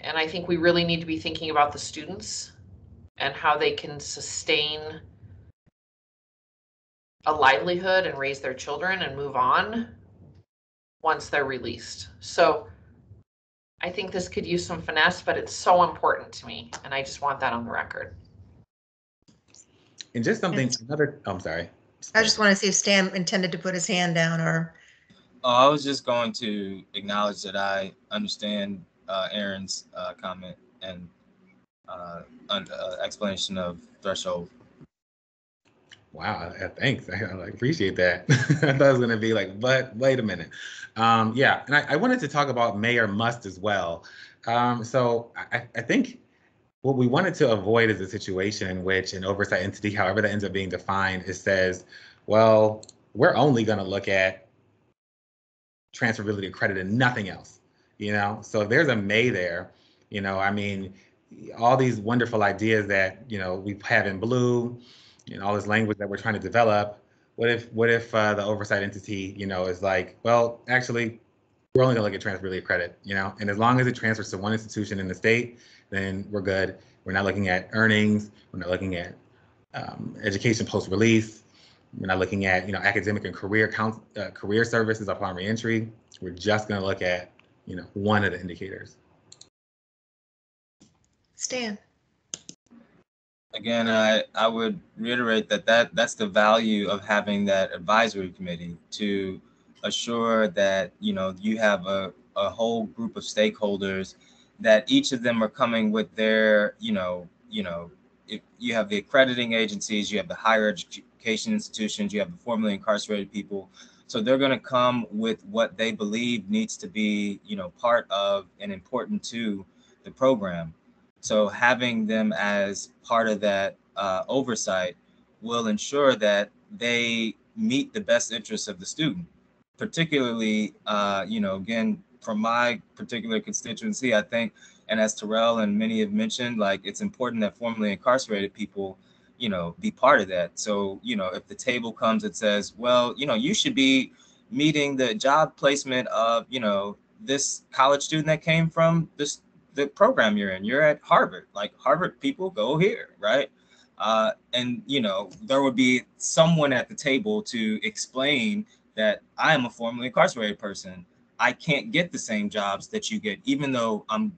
I: And I think we really need to be thinking about the students and how they can sustain a livelihood and raise their children and move on once they're released. So I think this could use some finesse, but it's so important to me. And I just want that on the record.
A: And just something, I'm sorry.
B: I just want to see if Stan intended to put his hand down or.
C: I was just going to acknowledge that I understand Aaron's comment and explanation of threshold.
A: Wow, thanks. I appreciate that. I thought it was going to be like, but wait a minute. Yeah, and I wanted to talk about may or must as well. So I think what we wanted to avoid is a situation in which an oversight entity, however that ends up being defined, it says, well, we're only going to look at transferability of credit and nothing else. So if there's a may there, I mean, all these wonderful ideas that we have in blue, all this language that we're trying to develop. What if the oversight entity is like, well, actually, we're only going to look at transferability of credit, and as long as it transfers to one institution in the state, then we're good. We're not looking at earnings. We're not looking at education post-release. We're not looking at academic and career services upon reentry. We're just going to look at one of the indicators.
B: Stan.
C: Again, I would reiterate that's the value of having that advisory committee, to assure that you have a whole group of stakeholders, that each of them are coming with their if you have the accrediting agencies, you have the higher education institutions, you have the formerly incarcerated people. So they're going to come with what they believe needs to be, part of and important to the program. So having them as part of that oversight will ensure that they meet the best interests of the student. Particularly, again, from my particular constituency, I think, and as Terrell and many have mentioned, like, it's important that formerly incarcerated people, be part of that. So, if the table comes and says, well, you should be meeting the job placement of, this college student that came from the program you're in, you're at Harvard, like Harvard people go here, right? And, there would be someone at the table to explain that I am a formerly incarcerated person. I can't get the same jobs that you get, even though I'm,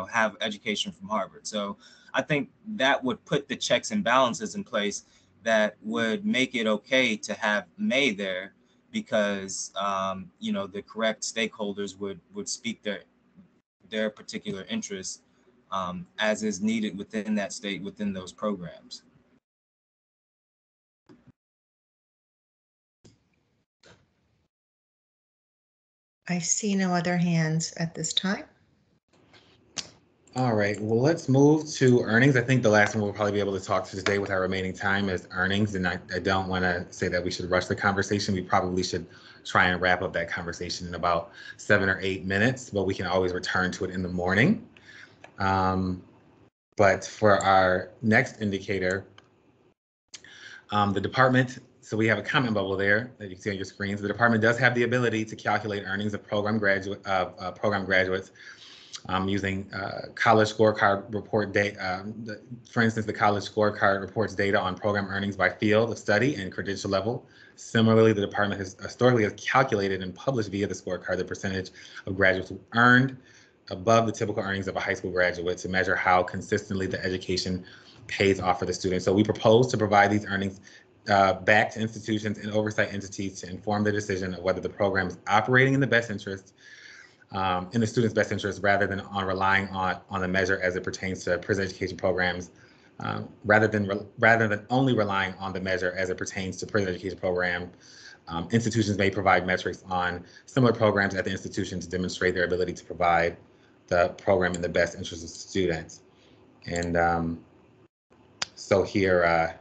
C: have education from Harvard. So I think that would put the checks and balances in place that would make it okay to have May there, because, the correct stakeholders would speak their particular interests as is needed within that state, within those programs.
B: I see no other hands at this time.
A: All right, well, let's move to earnings. I think the last one we'll probably be able to talk to today with our remaining time is earnings. And I don't want to say that we should rush the conversation. We probably should try and wrap up that conversation in about 7 or 8 minutes, but we can always return to it in the morning. But for our next indicator, the department, so we have a comment bubble there that you can see on your screens. The department does have the ability to calculate earnings of program graduates using college scorecard report data. For instance, the college scorecard reports data on program earnings by field of study and credential level. Similarly, the department has historically calculated and published via the scorecard the percentage of graduates who earned above the typical earnings of a high school graduate to measure how consistently the education pays off for the student. So we propose to provide these earnings back to institutions and oversight entities to inform the decision of whether the program is operating in the best interest, in the student's best interest, rather than relying on the measure as it pertains to prison education programs, rather than only relying on the measure as it pertains to prison education program. Institutions may provide metrics on similar programs at the institution to demonstrate their ability to provide the program in the best interest of students. And so here,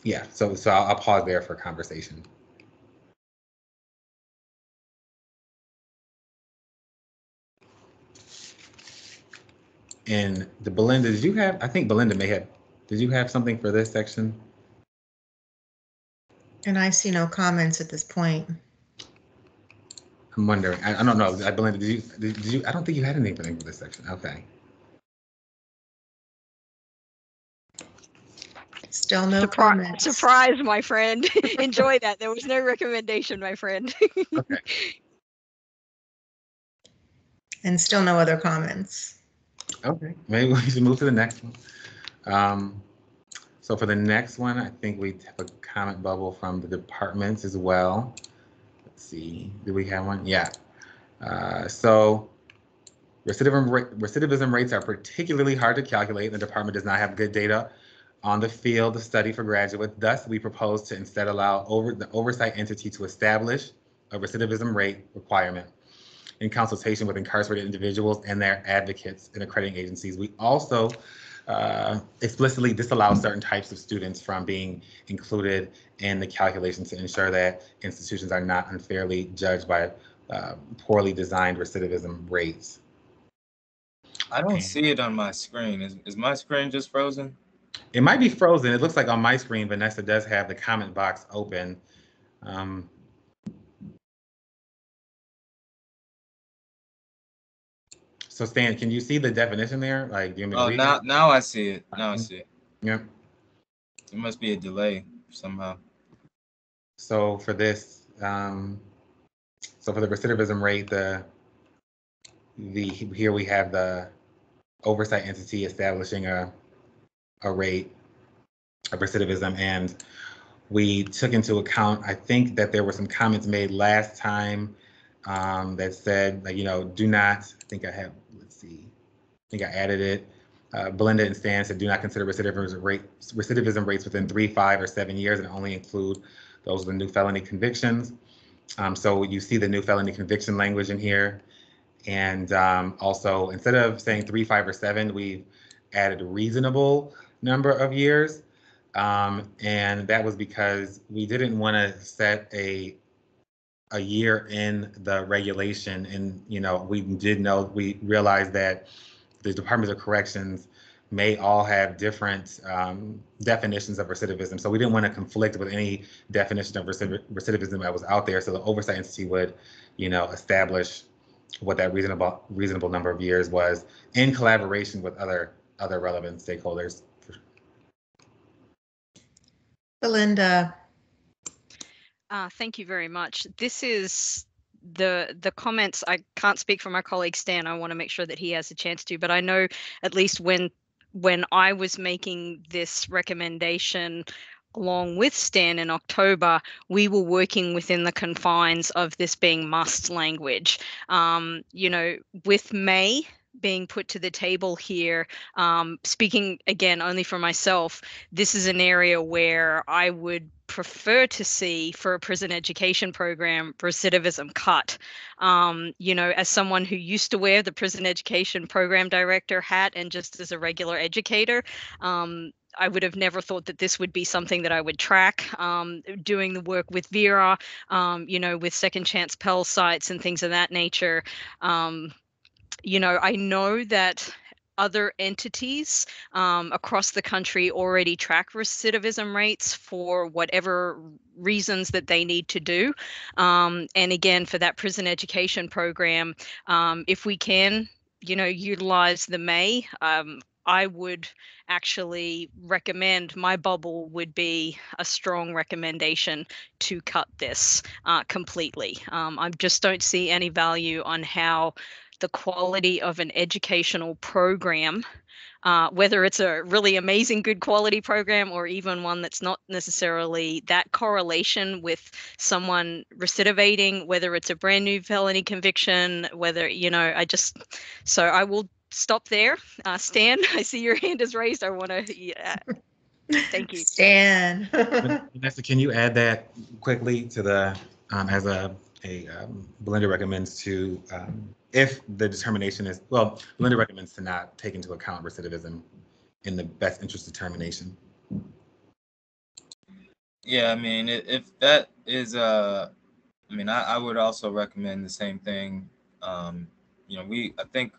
A: yeah, so I'll pause there for conversation. And Belinda, did you have, I think Belinda may have, did you have something for this section?
B: And I see no comments at this point.
A: I'm wondering, I don't know, Belinda, did you, I don't think you had anything for this section, okay.
B: Still no comments.
D: Surprise, my friend. Enjoy that. There was no recommendation, my friend.
A: Okay.
B: And still no other comments.
A: Okay, maybe we should move to the next one. So for the next one, I think we have a comment bubble from the departments as well. Let's see, do we have one? Yeah. So recidivism rates are particularly hard to calculate. The department does not have good data on the field of study for graduates. Thus, we propose to instead allow the oversight entity to establish a recidivism rate requirement in consultation with incarcerated individuals and their advocates and accrediting agencies. We also explicitly disallow certain types of students from being included in the calculation to ensure that institutions are not unfairly judged by poorly designed recidivism rates.
C: I don't see it on my screen. Is my screen just frozen?
A: It might be frozen. It looks like on my screen, Vanessa does have the comment box open. So Stan, can you see the definition there? Like, do you want me to read it?
C: Now I see it. Now I see it.
A: Yeah.
C: There must be a delay somehow.
A: So for this, so for the recidivism rate, here we have the oversight entity establishing a rate of recidivism, and we took into account, I think that there were some comments made last time that said, like, you know, do not, I think I have, let's see, I think I added it. Belinda and Stan said, do not consider recidivism rates within 3, 5, or 7 years and only include those with the new felony convictions. So you see the new felony conviction language in here. And also, instead of saying 3, 5, or 7, we've added a reasonable number of years. And that was because we didn't want to set a year in the regulation. And, you know, we realized that the Department of Corrections may all have different definitions of recidivism. So we didn't want to conflict with any definition of recidivism that was out there. So the oversight entity would, you know, establish what that reasonable number of years was in collaboration with other relevant stakeholders.
B: Belinda.
D: Thank you very much. This is the comments. I can't speak for my colleague Stan. I want to make sure that he has a chance to, but I know at least when I was making this recommendation along with Stan in October, we were working within the confines of this being must language. You know, with May, being put to the table here, speaking again only for myself, this is an area where I would prefer to see for a prison education program recidivism cut. As someone who used to wear the prison education program director hat and just as a regular educator, I would have never thought that this would be something that I would track. Doing the work with Vera, with Second Chance Pell sites and things of that nature. I know that other entities across the country already track recidivism rates for whatever reasons that they need to do. And again, for that prison education program, if we can, utilize the May, I would actually recommend, my bubble would be a strong recommendation to cut this completely. I just don't see any value on how the quality of an educational program, whether it's a really amazing, good quality program or even one that's not necessarily that correlation with someone recidivating, whether it's a brand new felony conviction, whether, so I will stop there. Stan, I see your hand is raised. I want to, thank you.
B: Stan.
A: Vanessa, can you add that quickly to the, as Belinda recommends to, if the determination is, well, Belinda recommends to not take into account recidivism in the best interest determination.
C: Yeah, I mean, if that is, I would also recommend the same thing. I think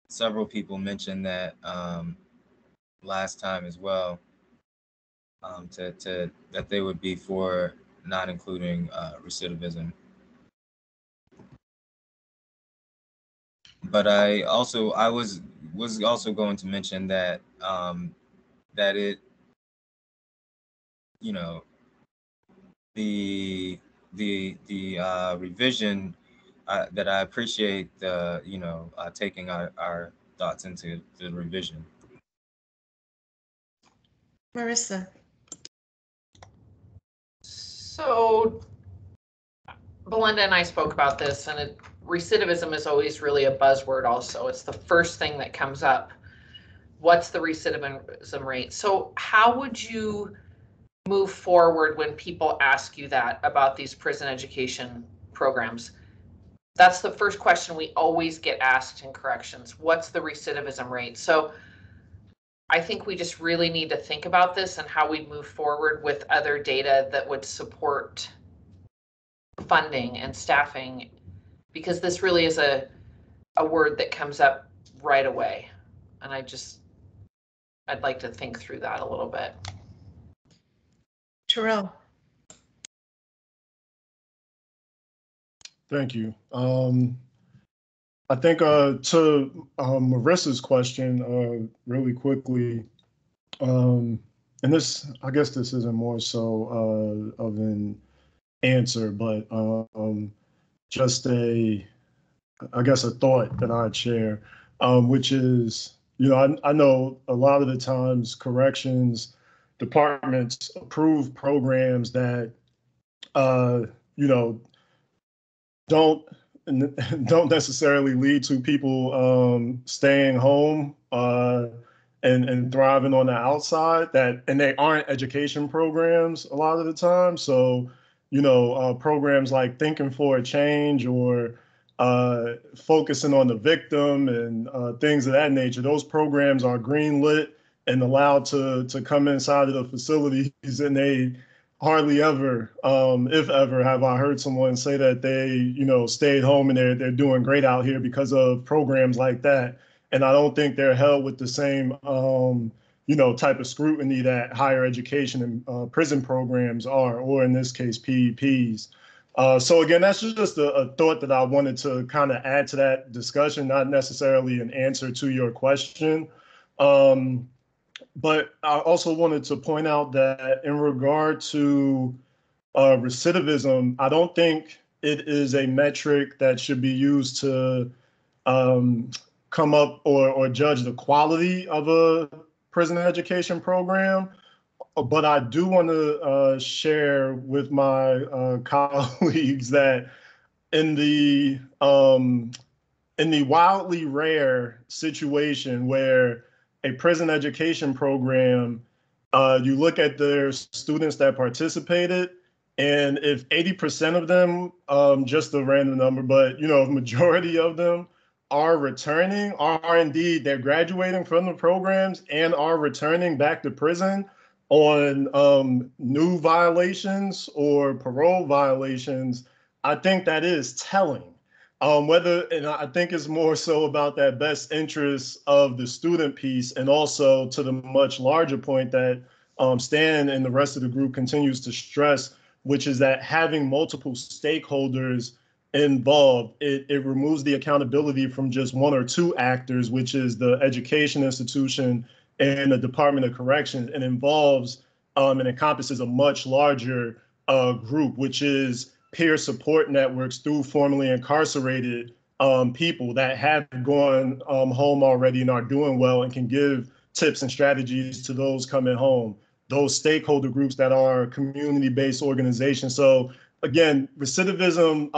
C: several people mentioned that last time as well, that they would be for not including recidivism. But I was also going to mention that that it, the revision, that I appreciate taking our thoughts into the revision.
B: Marissa.
I: So Belinda and I spoke about this, and recidivism is always really a buzzword also. It's the first thing that comes up. What's the recidivism rate? So how would you move forward when people ask you that about these prison education programs? That's the first question we always get asked in corrections. What's the recidivism rate? So I think we just really need to think about this and how we move forward with other data that would support funding and staffing, because this really is a word that comes up right away. And I'd like to think through that a little bit.
B: Terrell.
G: Thank you. I think to Marissa's question, really quickly, and this, I guess this isn't more so of an answer, but just I guess a thought that I'd share, which is, I know a lot of the times corrections departments approve programs that, don't necessarily lead to people staying home and thriving on the outside, and they aren't education programs a lot of the time. So, programs like Thinking for a Change or focusing on the victim and things of that nature, those programs are greenlit and allowed to come inside of the facilities, and they hardly ever, if ever, have I heard someone say that they, stayed home and they're doing great out here because of programs like that. And I don't think they're held with the same, type of scrutiny that higher education and prison programs are, or in this case, PEPs. So again, that's just a thought that I wanted to kind of add to that discussion, not necessarily an answer to your question. But I also wanted to point out that in regard to recidivism, I don't think it is a metric that should be used to come up or judge the quality of a prison education program. But I do want to share with my colleagues that in the in the wildly rare situation where a prison education program, you look at their students that participated, and if 80% of them, just a random number, but majority of them are returning, are indeed, they're graduating from the programs and are returning back to prison on new violations or parole violations, I think that is telling. And I think it's more so about that best interest of the student piece, and also to the much larger point that Stan and the rest of the group continues to stress, which is that having multiple stakeholders involved, it removes the accountability from just one or two actors, which is the education institution and the Department of Corrections, and involves and encompasses a much larger group, which is peer support networks through formerly incarcerated people that have gone home already and are doing well and can give tips and strategies to those coming home, those stakeholder groups that are community-based organizations. So again, recidivism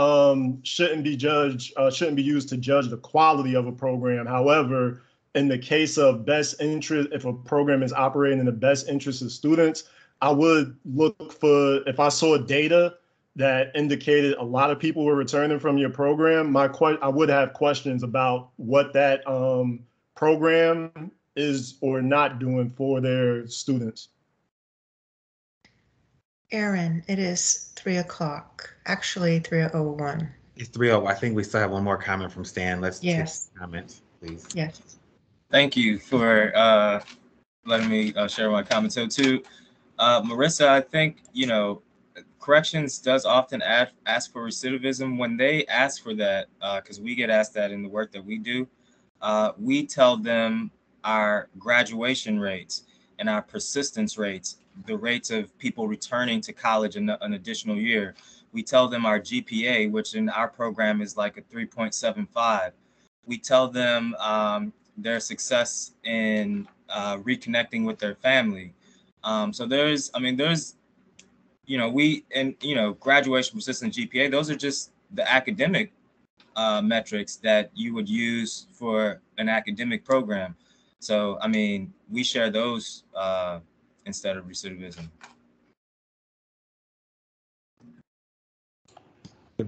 G: shouldn't be used to judge the quality of a program. However, in the case of best interest, if a program is operating in the best interest of students, I would look for, if I saw data that indicated a lot of people were returning from your program, I would have questions about what that program is or not doing for their students.
B: Aaron, it is 3 o'clock, actually 3:01.
A: It's 3:00. I think we still have one more comment from Stan. Let's take comments, please.
B: Yes.
C: Thank you for letting me share my comment. So to Marissa, I think, corrections does often ask for recidivism. When they ask for that, because we get asked that in the work that we do, we tell them our graduation rates and our persistence rates, the rates of people returning to college in an additional year. We tell them our GPA, which in our program is like a 3.75. We tell them their success in reconnecting with their family. So there's graduation, persistence, GPA, those are just the academic metrics that you would use for an academic program. So, we share those instead of recidivism.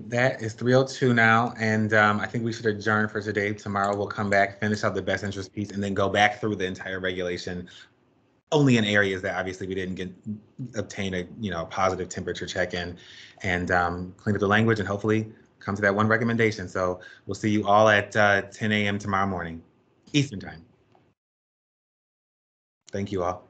A: That is 3:02 now, and I think we should adjourn for today. Tomorrow we'll come back, finish up the best interest piece, and then go back through the entire regulation, only in areas that obviously we didn't obtain a positive temperature check-in, and clean up the language and hopefully come to that one recommendation. So we'll see you all at 10 a.m. tomorrow morning, Eastern time. Thank you all.